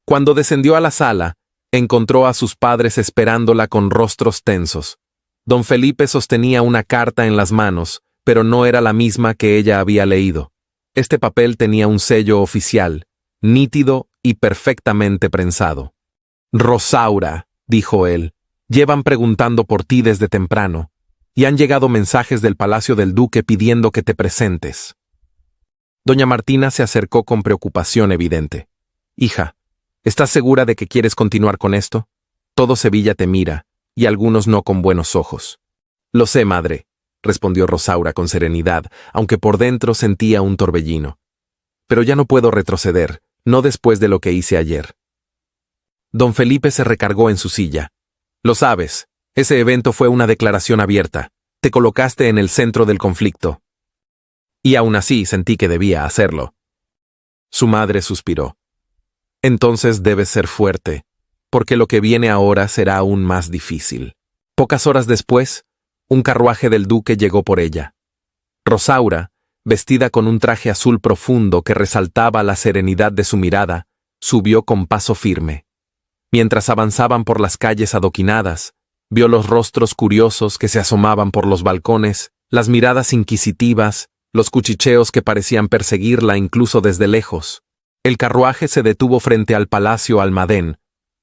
Cuando descendió a la sala, encontró a sus padres esperándola con rostros tensos. Don Felipe sostenía una carta en las manos, pero no era la misma que ella había leído. Este papel tenía un sello oficial, nítido y perfectamente prensado. «Rosaura», dijo él, «llevan preguntando por ti desde temprano, y han llegado mensajes del palacio del duque pidiendo que te presentes». Doña Martina se acercó con preocupación evidente. «Hija, ¿estás segura de que quieres continuar con esto? Todo Sevilla te mira, y algunos no con buenos ojos». «Lo sé, madre», respondió Rosaura con serenidad, aunque por dentro sentía un torbellino. «Pero ya no puedo retroceder, no después de lo que hice ayer». Don Felipe se recargó en su silla. «Lo sabes, ese evento fue una declaración abierta. Te colocaste en el centro del conflicto. Y aún así sentí que debía hacerlo». Su madre suspiró. «Entonces debes ser fuerte, porque lo que viene ahora será aún más difícil». Pocas horas después, un carruaje del duque llegó por ella. Rosaura, vestida con un traje azul profundo que resaltaba la serenidad de su mirada, subió con paso firme. Mientras avanzaban por las calles adoquinadas, vio los rostros curiosos que se asomaban por los balcones, las miradas inquisitivas, los cuchicheos que parecían perseguirla incluso desde lejos. El carruaje se detuvo frente al Palacio Almadén,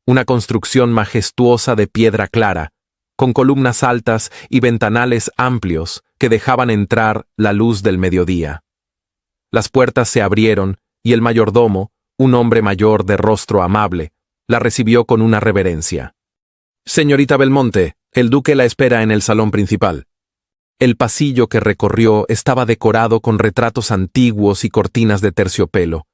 una construcción majestuosa de piedra clara, con columnas altas y ventanales amplios que dejaban entrar la luz del mediodía. Las puertas se abrieron y el mayordomo, un hombre mayor de rostro amable, la recibió con una reverencia. «Señorita Belmonte, el duque la espera en el salón principal». El pasillo que recorrió estaba decorado con retratos antiguos y cortinas de terciopelo.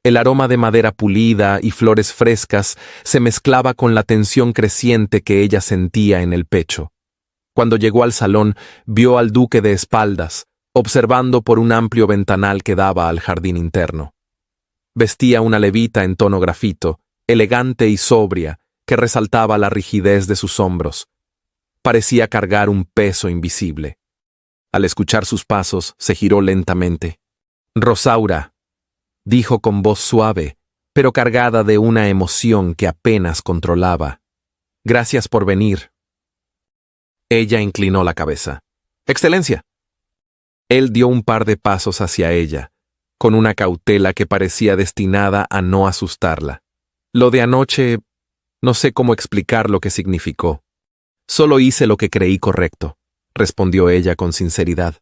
El aroma de madera pulida y flores frescas se mezclaba con la tensión creciente que ella sentía en el pecho. Cuando llegó al salón, vio al duque de espaldas, observando por un amplio ventanal que daba al jardín interno. Vestía una levita en tono grafito, elegante y sobria, que resaltaba la rigidez de sus hombros. Parecía cargar un peso invisible. Al escuchar sus pasos, se giró lentamente. «Rosaura», dijo con voz suave, pero cargada de una emoción que apenas controlaba. «Gracias por venir». Ella inclinó la cabeza. «Excelencia». Él dio un par de pasos hacia ella, con una cautela que parecía destinada a no asustarla. Lo de anoche, no sé cómo explicar lo que significó. «Solo hice lo que creí correcto», respondió ella con sinceridad.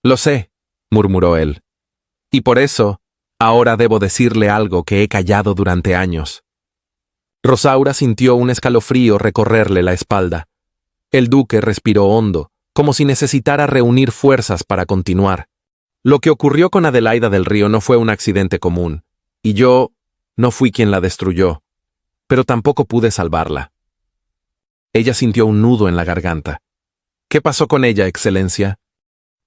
«Lo sé», murmuró él. «Y por eso, ahora debo decirle algo que he callado durante años». Rosaura sintió un escalofrío recorrerle la espalda. El duque respiró hondo, como si necesitara reunir fuerzas para continuar. «Lo que ocurrió con Adelaida del Río no fue un accidente común, y yo no fui quien la destruyó, pero tampoco pude salvarla». Ella sintió un nudo en la garganta. «¿Qué pasó con ella, Excelencia?»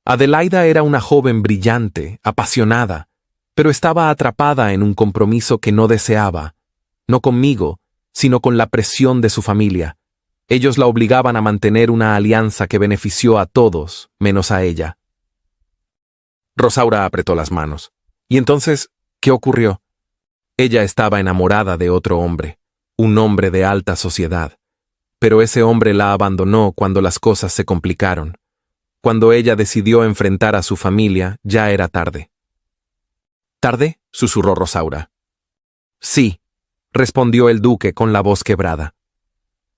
Adelaida era una joven brillante, apasionada, pero estaba atrapada en un compromiso que no deseaba, no conmigo, sino con la presión de su familia. Ellos la obligaban a mantener una alianza que benefició a todos, menos a ella. Rosaura apretó las manos. ¿Y entonces qué ocurrió? Ella estaba enamorada de otro hombre, un hombre de alta sociedad, pero ese hombre la abandonó cuando las cosas se complicaron. Cuando ella decidió enfrentar a su familia, ya era tarde. ¿Tarde?, susurró Rosaura. «Sí», respondió el duque con la voz quebrada.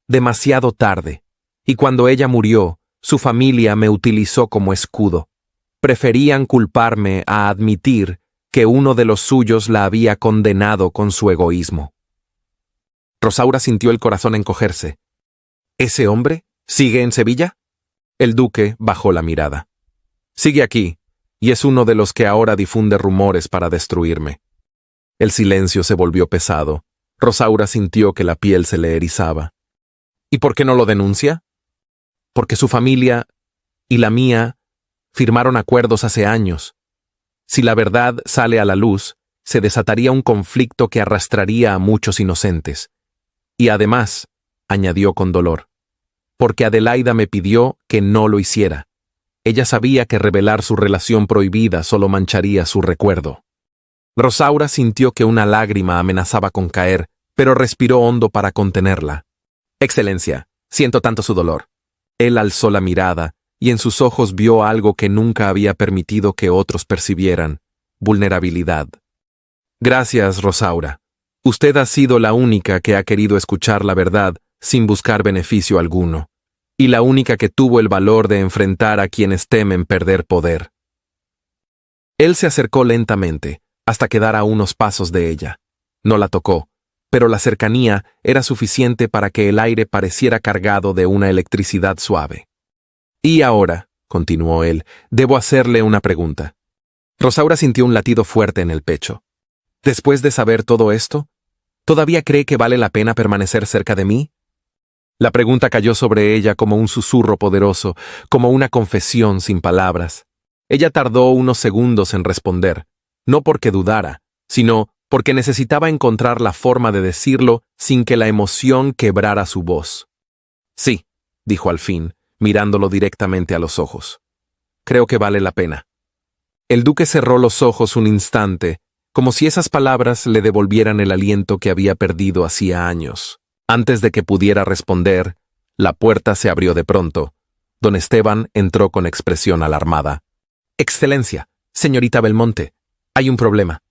«Demasiado tarde, y cuando ella murió, su familia me utilizó como escudo. Preferían culparme a admitir que uno de los suyos la había condenado con su egoísmo». Rosaura sintió el corazón encogerse. «¿Ese hombre sigue en Sevilla?» El duque bajó la mirada. «Sigue aquí, y es uno de los que ahora difunde rumores para destruirme». El silencio se volvió pesado. Rosaura sintió que la piel se le erizaba. «¿Y por qué no lo denuncia?» «Porque su familia y la mía firmaron acuerdos hace años. Si la verdad sale a la luz, se desataría un conflicto que arrastraría a muchos inocentes. Y además», añadió con dolor, «porque Adelaida me pidió que no lo hiciera. Ella sabía que revelar su relación prohibida solo mancharía su recuerdo. Rosaura sintió que una lágrima amenazaba con caer, pero respiró hondo para contenerla. «Excelencia, siento tanto su dolor». Él alzó la mirada, y en sus ojos vio algo que nunca había permitido que otros percibieran: vulnerabilidad. «Gracias, Rosaura. Usted ha sido la única que ha querido escuchar la verdad sin buscar beneficio alguno, y la única que tuvo el valor de enfrentar a quienes temen perder poder». Él se acercó lentamente, hasta quedar a unos pasos de ella. No la tocó, pero la cercanía era suficiente para que el aire pareciera cargado de una electricidad suave. «Y ahora», continuó él, «debo hacerle una pregunta». Rosaura sintió un latido fuerte en el pecho. «Después de saber todo esto, ¿todavía cree que vale la pena permanecer cerca de mí?». La pregunta cayó sobre ella como un susurro poderoso, como una confesión sin palabras. Ella tardó unos segundos en responder, no porque dudara, sino porque necesitaba encontrar la forma de decirlo sin que la emoción quebrara su voz. «Sí», dijo al fin, mirándolo directamente a los ojos. «Creo que vale la pena». El duque cerró los ojos un instante, como si esas palabras le devolvieran el aliento que había perdido hacía años. Antes de que pudiera responder, la puerta se abrió de pronto. Don Esteban entró con expresión alarmada. «Excelencia, señorita Belmonte, hay un problema».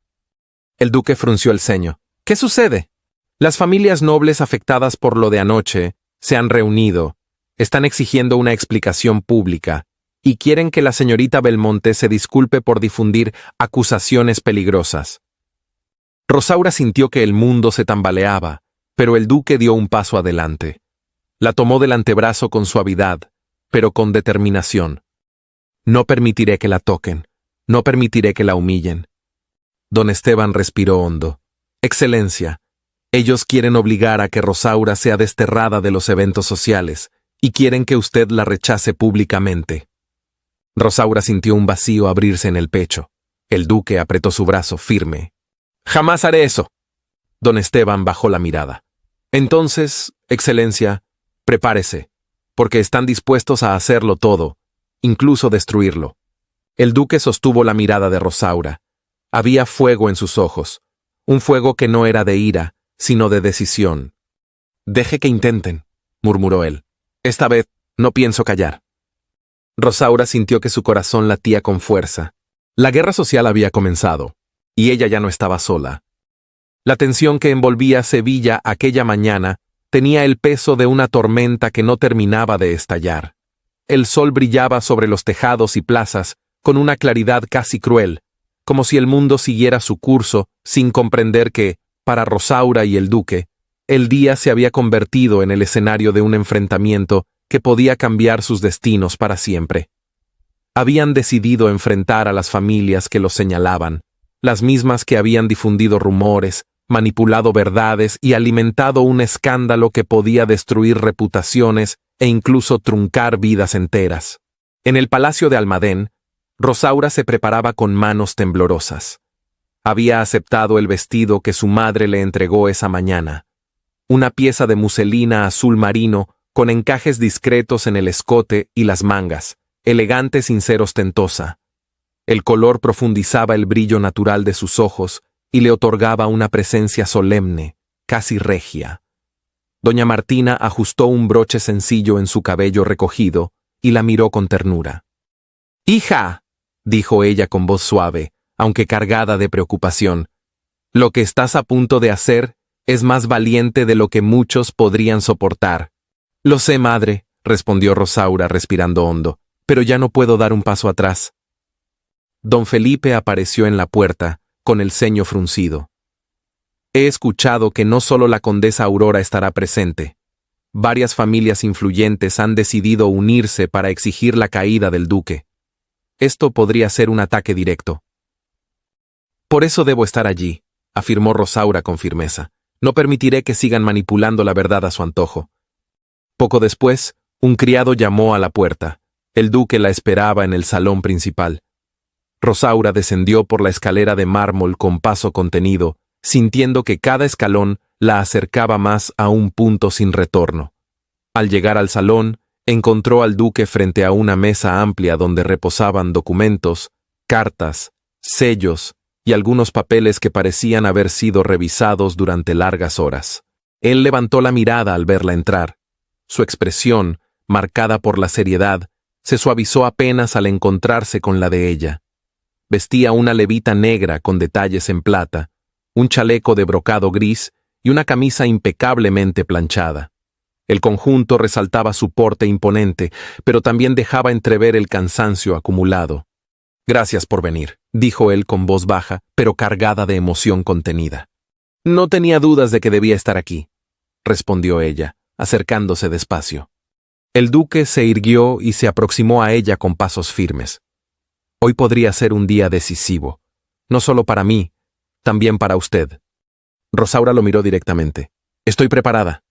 El duque frunció el ceño. «¿Qué sucede?». «Las familias nobles afectadas por lo de anoche se han reunido, están exigiendo una explicación pública y quieren que la señorita Belmonte se disculpe por difundir acusaciones peligrosas». Rosaura sintió que el mundo se tambaleaba, pero el duque dio un paso adelante. La tomó del antebrazo con suavidad, pero con determinación. «No permitiré que la toquen, no permitiré que la humillen». Don Esteban respiró hondo. «Excelencia, ellos quieren obligar a que Rosaura sea desterrada de los eventos sociales y quieren que usted la rechace públicamente». Rosaura sintió un vacío abrirse en el pecho. El duque apretó su brazo firme. «Jamás haré eso». Don Esteban bajó la mirada. «Entonces, Excelencia, prepárese, porque están dispuestos a hacerlo todo, incluso destruirlo». El duque sostuvo la mirada de Rosaura. Había fuego en sus ojos, un fuego que no era de ira, sino de decisión. «Deje que intenten», murmuró él. «Esta vez no pienso callar». Rosaura sintió que su corazón latía con fuerza. La guerra social había comenzado, y ella ya no estaba sola. La tensión que envolvía Sevilla aquella mañana tenía el peso de una tormenta que no terminaba de estallar. El sol brillaba sobre los tejados y plazas con una claridad casi cruel, como si el mundo siguiera su curso sin comprender que, para Rosaura y el duque, el día se había convertido en el escenario de un enfrentamiento que podía cambiar sus destinos para siempre. Habían decidido enfrentar a las familias que los señalaban, las mismas que habían difundido rumores, manipulado verdades y alimentado un escándalo que podía destruir reputaciones e incluso truncar vidas enteras. En el palacio de Almadén, Rosaura se preparaba con manos temblorosas. Había aceptado el vestido que su madre le entregó esa mañana, una pieza de muselina azul marino con encajes discretos en el escote y las mangas, elegante sin ser ostentosa. El color profundizaba el brillo natural de sus ojos y le otorgaba una presencia solemne, casi regia. Doña Martina ajustó un broche sencillo en su cabello recogido y la miró con ternura. «Hija», dijo ella con voz suave, aunque cargada de preocupación, «lo que estás a punto de hacer es más valiente de lo que muchos podrían soportar». «Lo sé, madre», respondió Rosaura respirando hondo, «pero ya no puedo dar un paso atrás». Don Felipe apareció en la puerta, con el ceño fruncido. «He escuchado que no solo la condesa Aurora estará presente. Varias familias influyentes han decidido unirse para exigir la caída del duque. Esto podría ser un ataque directo». «Por eso debo estar allí», afirmó Rosaura con firmeza. «No permitiré que sigan manipulando la verdad a su antojo». Poco después, un criado llamó a la puerta. El duque la esperaba en el salón principal. Rosaura descendió por la escalera de mármol con paso contenido, sintiendo que cada escalón la acercaba más a un punto sin retorno. Al llegar al salón, Encontró al duque frente a una mesa amplia donde reposaban documentos, cartas, sellos y algunos papeles que parecían haber sido revisados durante largas horas. Él levantó la mirada al verla entrar. Su expresión, marcada por la seriedad, se suavizó apenas al encontrarse con la de ella. Vestía una levita negra con detalles en plata, un chaleco de brocado gris y una camisa impecablemente planchada. El conjunto resaltaba su porte imponente, pero también dejaba entrever el cansancio acumulado. «Gracias por venir», dijo él con voz baja, pero cargada de emoción contenida. «No tenía dudas de que debía estar aquí», respondió ella, acercándose despacio. El duque se irguió y se aproximó a ella con pasos firmes. «Hoy podría ser un día decisivo, no solo para mí, también para usted». Rosaura lo miró directamente. «Estoy preparada».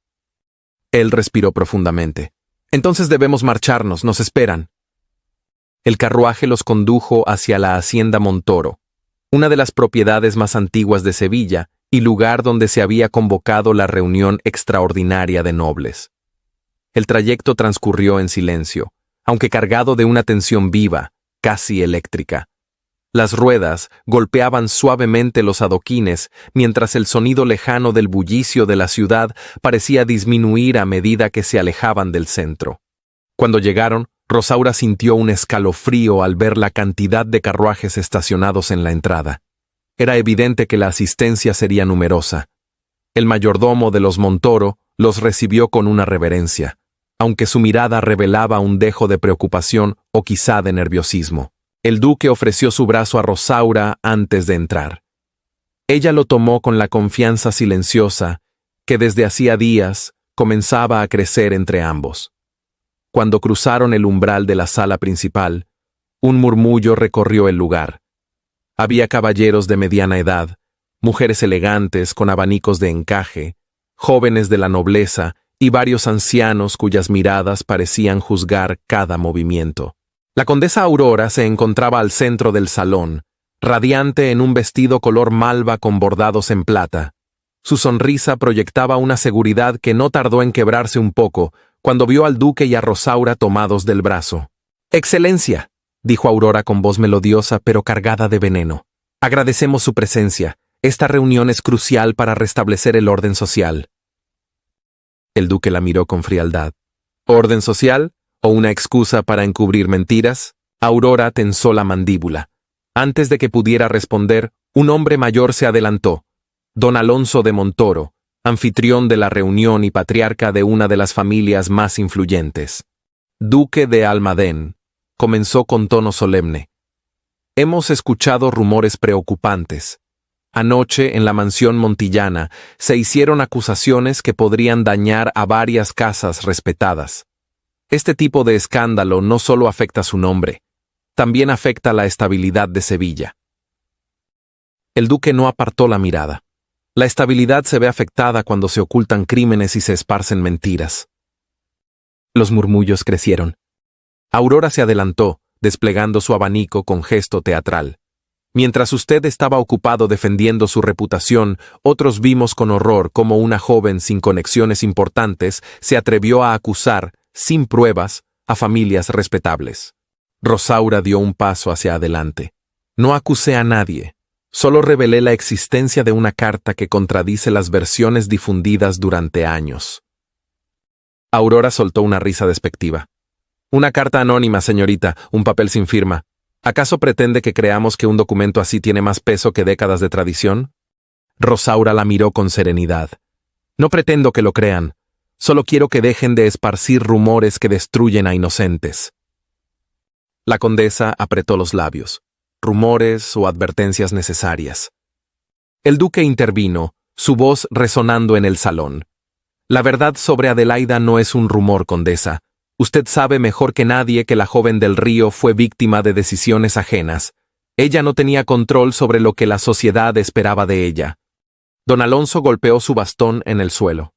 Él respiró profundamente. «Entonces debemos marcharnos, nos esperan». El carruaje los condujo hacia la hacienda Montoro, una de las propiedades más antiguas de Sevilla y lugar donde se había convocado la reunión extraordinaria de nobles. El trayecto transcurrió en silencio, aunque cargado de una tensión viva, casi eléctrica. Las ruedas golpeaban suavemente los adoquines, mientras el sonido lejano del bullicio de la ciudad parecía disminuir a medida que se alejaban del centro. Cuando llegaron, Rosaura sintió un escalofrío al ver la cantidad de carruajes estacionados en la entrada. Era evidente que la asistencia sería numerosa. El mayordomo de los Montoro los recibió con una reverencia, aunque su mirada revelaba un dejo de preocupación o quizá de nerviosismo. El duque ofreció su brazo a Rosaura antes de entrar. Ella lo tomó con la confianza silenciosa que desde hacía días comenzaba a crecer entre ambos. Cuando cruzaron el umbral de la sala principal, un murmullo recorrió el lugar. Había caballeros de mediana edad, mujeres elegantes con abanicos de encaje, jóvenes de la nobleza y varios ancianos cuyas miradas parecían juzgar cada movimiento. La condesa Aurora se encontraba al centro del salón, radiante en un vestido color malva con bordados en plata. Su sonrisa proyectaba una seguridad que no tardó en quebrarse un poco cuando vio al duque y a Rosaura tomados del brazo. «Excelencia», dijo Aurora con voz melodiosa pero cargada de veneno. «Agradecemos su presencia. Esta reunión es crucial para restablecer el orden social». El duque la miró con frialdad. «¿Orden social? ¿O una excusa para encubrir mentiras?» Aurora tensó la mandíbula. Antes de que pudiera responder, un hombre mayor se adelantó. Don Alonso de Montoro, anfitrión de la reunión y patriarca de una de las familias más influyentes. «Duque de Almadén», comenzó con tono solemne. «Hemos escuchado rumores preocupantes. Anoche, en la mansión montillana, se hicieron acusaciones que podrían dañar a varias casas respetadas. Este tipo de escándalo no solo afecta su nombre, también afecta la estabilidad de Sevilla». El duque no apartó la mirada. La estabilidad se ve afectada cuando se ocultan crímenes y se esparcen mentiras. Los murmullos crecieron. Aurora se adelantó, desplegando su abanico con gesto teatral. «Mientras usted estaba ocupado defendiendo su reputación, otros vimos con horror cómo una joven sin conexiones importantes se atrevió a acusar, sin pruebas, a familias respetables». Rosaura dio un paso hacia adelante. «No acusé a nadie. Solo revelé la existencia de una carta que contradice las versiones difundidas durante años». Aurora soltó una risa despectiva. «Una carta anónima, señorita, un papel sin firma. ¿Acaso pretende que creamos que un documento así tiene más peso que décadas de tradición?» Rosaura la miró con serenidad. «No pretendo que lo crean. Solo quiero que dejen de esparcir rumores que destruyen a inocentes». La condesa apretó los labios. Rumores o advertencias necesarias. El duque intervino, su voz resonando en el salón. «La verdad sobre Adelaida no es un rumor, condesa. Usted sabe mejor que nadie que la joven del río fue víctima de decisiones ajenas. Ella no tenía control sobre lo que la sociedad esperaba de ella». Don Alonso golpeó su bastón en el suelo.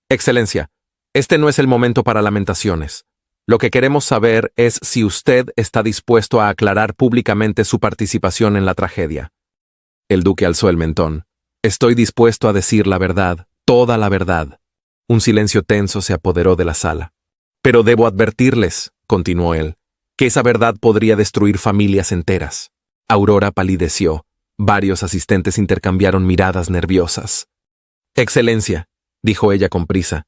«Excelencia, este no es el momento para lamentaciones. Lo que queremos saber es si usted está dispuesto a aclarar públicamente su participación en la tragedia». El duque alzó el mentón. «Estoy dispuesto a decir la verdad, toda la verdad». Un silencio tenso se apoderó de la sala. Pero debo advertirles, continuó él, que esa verdad podría destruir familias enteras. Aurora palideció. Varios asistentes intercambiaron miradas nerviosas. Excelencia, dijo ella con prisa,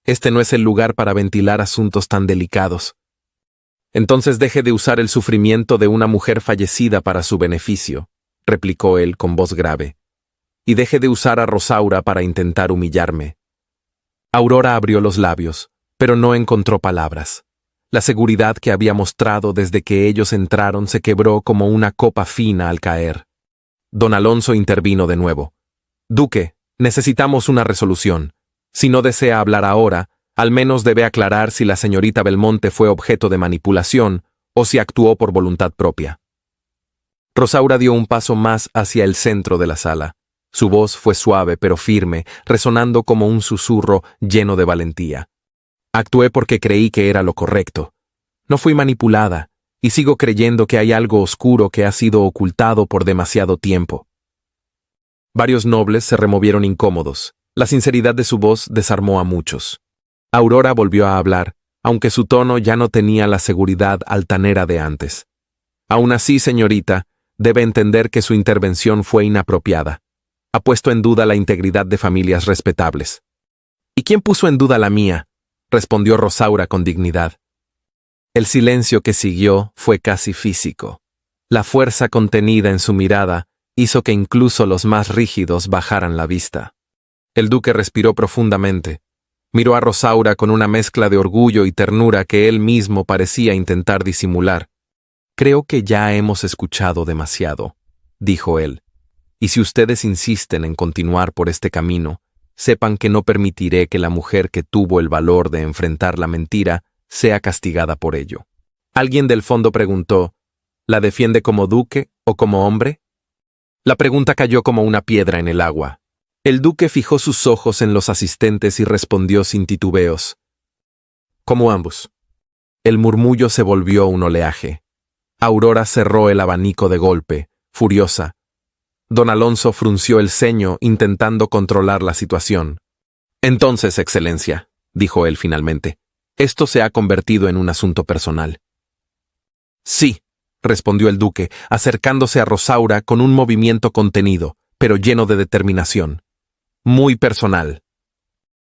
este no es el lugar para ventilar asuntos tan delicados. Entonces deje de usar el sufrimiento de una mujer fallecida para su beneficio, replicó él con voz grave, y deje de usar a Rosaura para intentar humillarme. Aurora abrió los labios, pero no encontró palabras. La seguridad que había mostrado desde que ellos entraron se quebró como una copa fina al caer. Don Alonso intervino de nuevo. Duque, necesitamos una resolución. Si no desea hablar ahora, al menos debe aclarar si la señorita Belmonte fue objeto de manipulación o si actuó por voluntad propia. Rosaura dio un paso más hacia el centro de la sala. Su voz fue suave pero firme, resonando como un susurro lleno de valentía. Actué porque creí que era lo correcto. No fui manipulada, y sigo creyendo que hay algo oscuro que ha sido ocultado por demasiado tiempo. Varios nobles se removieron incómodos. La sinceridad de su voz desarmó a muchos. Aurora volvió a hablar, aunque su tono ya no tenía la seguridad altanera de antes. Aún así, señorita, debe entender que su intervención fue inapropiada. Ha puesto en duda la integridad de familias respetables. ¿Y quién puso en duda la mía?, respondió Rosaura con dignidad. El silencio que siguió fue casi físico. La fuerza contenida en su mirada hizo que incluso los más rígidos bajaran la vista. El duque respiró profundamente. Miró a Rosaura con una mezcla de orgullo y ternura que él mismo parecía intentar disimular. Creo que ya hemos escuchado demasiado, dijo él. Y si ustedes insisten en continuar por este camino, sepan que no permitiré que la mujer que tuvo el valor de enfrentar la mentira sea castigada por ello. Alguien del fondo preguntó, ¿la defiende como duque o como hombre? La pregunta cayó como una piedra en el agua. El duque fijó sus ojos en los asistentes y respondió sin titubeos. Como ambos. El murmullo se volvió un oleaje. Aurora cerró el abanico de golpe, furiosa. Don Alonso frunció el ceño intentando controlar la situación. Entonces, Excelencia, dijo él finalmente, esto se ha convertido en un asunto personal. Sí, respondió el duque, acercándose a Rosaura con un movimiento contenido, pero lleno de determinación. Muy personal.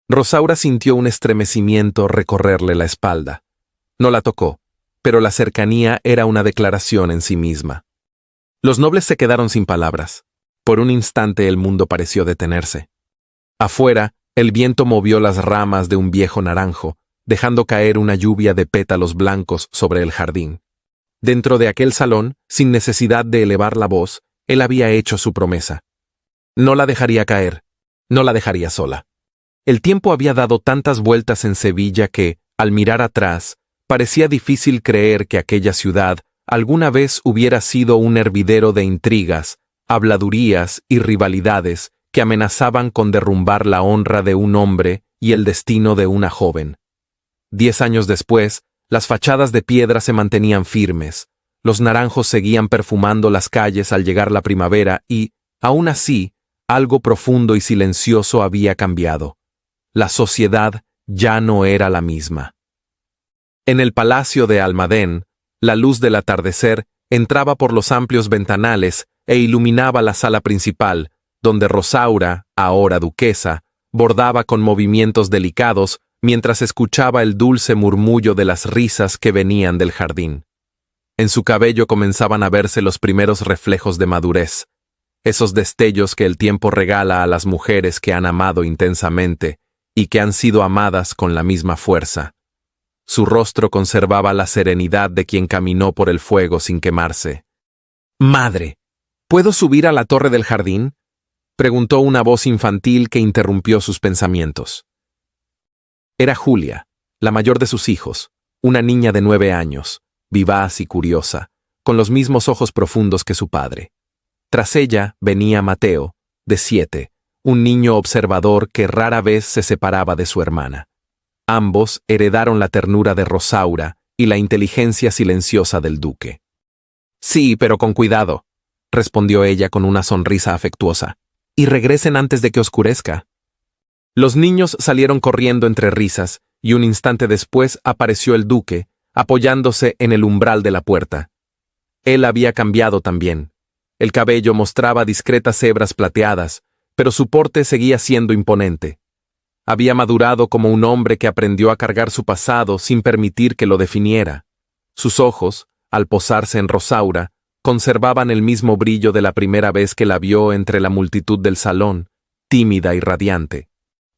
Rosaura sintió un estremecimiento recorrerle la espalda. No la tocó, pero la cercanía era una declaración en sí misma. Los nobles se quedaron sin palabras. Por un instante el mundo pareció detenerse. Afuera, el viento movió las ramas de un viejo naranjo, dejando caer una lluvia de pétalos blancos sobre el jardín. Dentro de aquel salón, sin necesidad de elevar la voz, él había hecho su promesa. No la dejaría caer, no la dejaría sola. El tiempo había dado tantas vueltas en Sevilla que, al mirar atrás, parecía difícil creer que aquella ciudad alguna vez hubiera sido un hervidero de intrigas, habladurías y rivalidades que amenazaban con derrumbar la honra de un hombre y el destino de una joven. 10 años después, las fachadas de piedra se mantenían firmes, los naranjos seguían perfumando las calles al llegar la primavera y, aún así, algo profundo y silencioso había cambiado. La sociedad ya no era la misma. En el palacio de Almadén, la luz del atardecer entraba por los amplios ventanales e iluminaba la sala principal, donde Rosaura, ahora duquesa, bordaba con movimientos delicados mientras escuchaba el dulce murmullo de las risas que venían del jardín. En su cabello comenzaban a verse los primeros reflejos de madurez, esos destellos que el tiempo regala a las mujeres que han amado intensamente y que han sido amadas con la misma fuerza. Su rostro conservaba la serenidad de quien caminó por el fuego sin quemarse. «Madre, ¿puedo subir a la torre del jardín?», preguntó una voz infantil que interrumpió sus pensamientos. Era Julia, la mayor de sus hijos, una niña de 9 años, vivaz y curiosa, con los mismos ojos profundos que su padre. Tras ella venía Mateo, de 7, un niño observador que rara vez se separaba de su hermana. Ambos heredaron la ternura de Rosaura y la inteligencia silenciosa del duque. «Sí, pero con cuidado», respondió ella con una sonrisa afectuosa, «y regresen antes de que oscurezca». Los niños salieron corriendo entre risas, y un instante después apareció el duque, apoyándose en el umbral de la puerta. Él había cambiado también. El cabello mostraba discretas hebras plateadas, pero su porte seguía siendo imponente. Había madurado como un hombre que aprendió a cargar su pasado sin permitir que lo definiera. Sus ojos, al posarse en Rosaura, conservaban el mismo brillo de la primera vez que la vio entre la multitud del salón, tímida y radiante.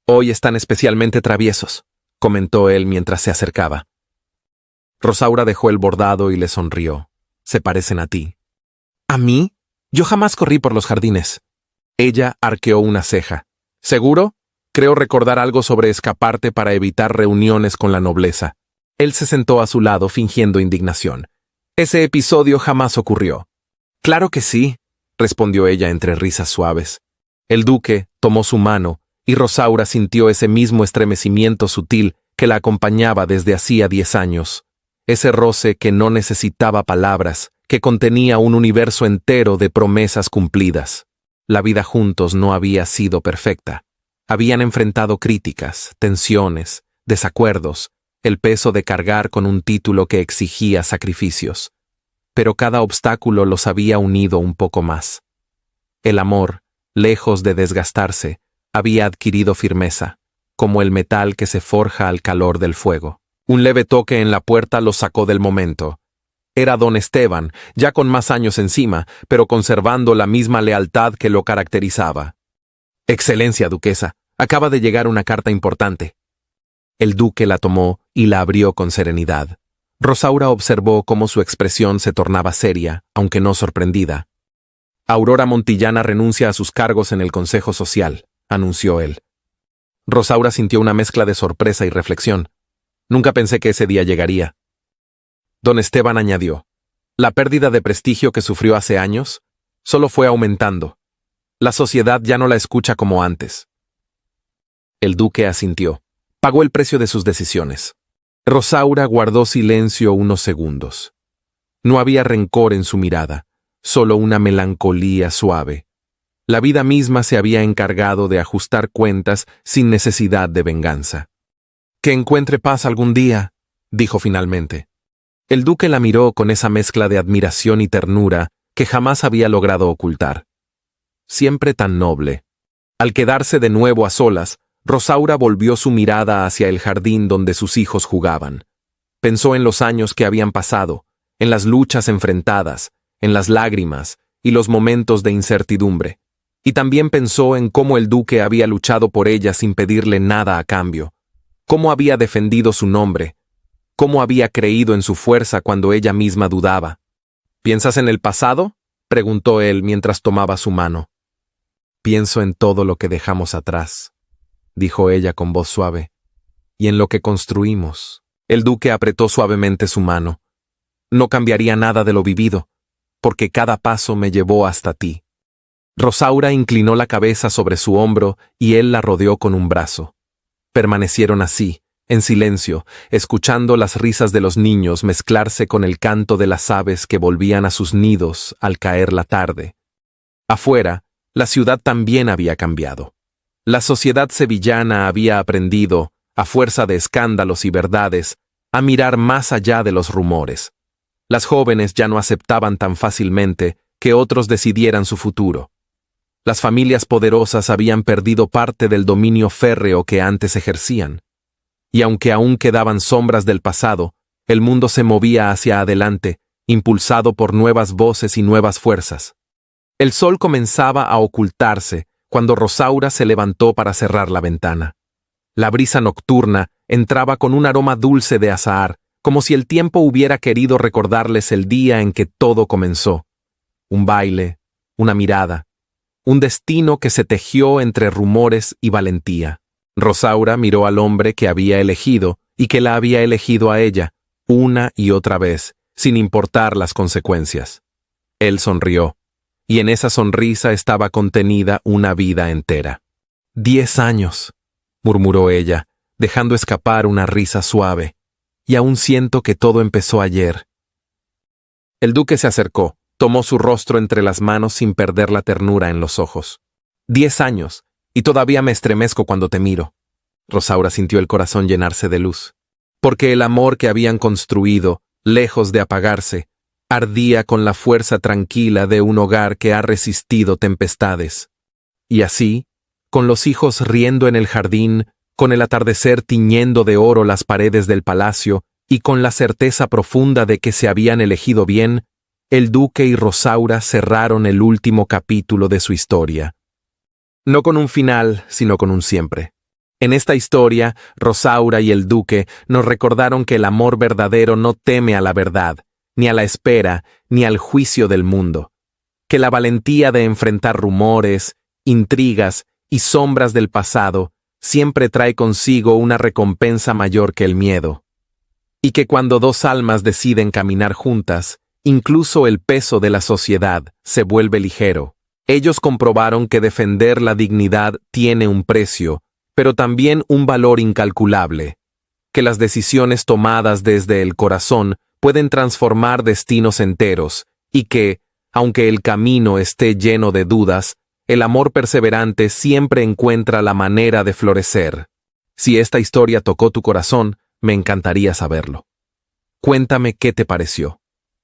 «Hoy están especialmente traviesos», comentó él mientras se acercaba. Rosaura dejó el bordado y le sonrió. «Se parecen a ti». «¿A mí? Yo jamás corrí por los jardines». Ella arqueó una ceja. «¿Seguro? Creo recordar algo sobre escaparte para evitar reuniones con la nobleza». Él se sentó a su lado fingiendo indignación. «Ese episodio jamás ocurrió». «Claro que sí», respondió ella entre risas suaves. El duque tomó su mano y Rosaura sintió ese mismo estremecimiento sutil que la acompañaba desde hacía 10 años. Ese roce que no necesitaba palabras, que contenía un universo entero de promesas cumplidas. La vida juntos no había sido perfecta. Habían enfrentado críticas, tensiones, desacuerdos, el peso de cargar con un título que exigía sacrificios. Pero cada obstáculo los había unido un poco más. El amor, lejos de desgastarse, había adquirido firmeza, como el metal que se forja al calor del fuego. Un leve toque en la puerta los sacó del momento. Era don Esteban, ya con más años encima, pero conservando la misma lealtad que lo caracterizaba. «Excelencia, duquesa, acaba de llegar una carta importante». El duque la tomó y la abrió con serenidad. Rosaura observó cómo su expresión se tornaba seria, aunque no sorprendida. «Aurora Montillana renuncia a sus cargos en el Consejo Social», anunció él. Rosaura sintió una mezcla de sorpresa y reflexión. «Nunca pensé que ese día llegaría». Don Esteban añadió: «La pérdida de prestigio que sufrió hace años solo fue aumentando. La sociedad ya no la escucha como antes». El duque asintió. Pagó el precio de sus decisiones. Rosaura guardó silencio unos segundos. No había rencor en su mirada, solo una melancolía suave. La vida misma se había encargado de ajustar cuentas sin necesidad de venganza. «Que encuentre paz algún día», dijo finalmente. El duque la miró con esa mezcla de admiración y ternura que jamás había logrado ocultar. Siempre tan noble. Al quedarse de nuevo a solas, Rosaura volvió su mirada hacia el jardín donde sus hijos jugaban. Pensó en los años que habían pasado, en las luchas enfrentadas, en las lágrimas y los momentos de incertidumbre. Y también pensó en cómo el duque había luchado por ella sin pedirle nada a cambio, cómo había defendido su nombre, cómo había creído en su fuerza cuando ella misma dudaba. «¿Piensas en el pasado?», preguntó él mientras tomaba su mano. «Pienso en todo lo que dejamos atrás», dijo ella con voz suave, «y en lo que construimos». El duque apretó suavemente su mano. «No cambiaría nada de lo vivido, porque cada paso me llevó hasta ti». Rosaura inclinó la cabeza sobre su hombro y él la rodeó con un brazo. Permanecieron así, en silencio, escuchando las risas de los niños mezclarse con el canto de las aves que volvían a sus nidos al caer la tarde. Afuera, la ciudad también había cambiado. La sociedad sevillana había aprendido, a fuerza de escándalos y verdades, a mirar más allá de los rumores. Las jóvenes ya no aceptaban tan fácilmente que otros decidieran su futuro. Las familias poderosas habían perdido parte del dominio férreo que antes ejercían. Y aunque aún quedaban sombras del pasado, el mundo se movía hacia adelante, impulsado por nuevas voces y nuevas fuerzas. El sol comenzaba a ocultarse cuando Rosaura se levantó para cerrar la ventana. La brisa nocturna entraba con un aroma dulce de azahar, como si el tiempo hubiera querido recordarles el día en que todo comenzó. Un baile, una mirada, un destino que se tejió entre rumores y valentía. Rosaura miró al hombre que había elegido y que la había elegido a ella, una y otra vez, sin importar las consecuencias. Él sonrió, y en esa sonrisa estaba contenida una vida entera. 10 años, murmuró ella, dejando escapar una risa suave, y aún siento que todo empezó ayer. El duque se acercó, tomó su rostro entre las manos sin perder la ternura en los ojos. 10 años, y todavía me estremezco cuando te miro. Rosaura sintió el corazón llenarse de luz. Porque el amor que habían construido, lejos de apagarse, ardía con la fuerza tranquila de un hogar que ha resistido tempestades. Y así, con los hijos riendo en el jardín, con el atardecer tiñendo de oro las paredes del palacio y con la certeza profunda de que se habían elegido bien, el duque y Rosaura cerraron el último capítulo de su historia. No con un final, sino con un siempre. En esta historia, Rosaura y el duque nos recordaron que el amor verdadero no teme a la verdad, ni a la espera, ni al juicio del mundo. Que la valentía de enfrentar rumores, intrigas y sombras del pasado siempre trae consigo una recompensa mayor que el miedo. Y que cuando dos almas deciden caminar juntas, incluso el peso de la sociedad se vuelve ligero. Ellos comprobaron que defender la dignidad tiene un precio, pero también un valor incalculable. Que las decisiones tomadas desde el corazón pueden transformar destinos enteros, y que, aunque el camino esté lleno de dudas, el amor perseverante siempre encuentra la manera de florecer. Si esta historia tocó tu corazón, me encantaría saberlo. Cuéntame qué te pareció,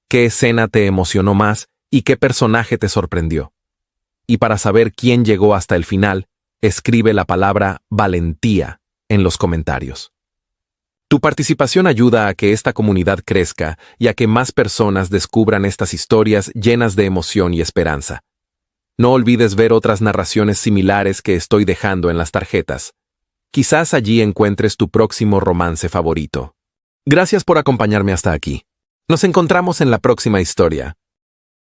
qué escena te emocionó más y qué personaje te sorprendió. Y para saber quién llegó hasta el final, escribe la palabra valentía en los comentarios. Tu participación ayuda a que esta comunidad crezca y a que más personas descubran estas historias llenas de emoción y esperanza. No olvides ver otras narraciones similares que estoy dejando en las tarjetas. Quizás allí encuentres tu próximo romance favorito. Gracias por acompañarme hasta aquí. Nos encontramos en la próxima historia.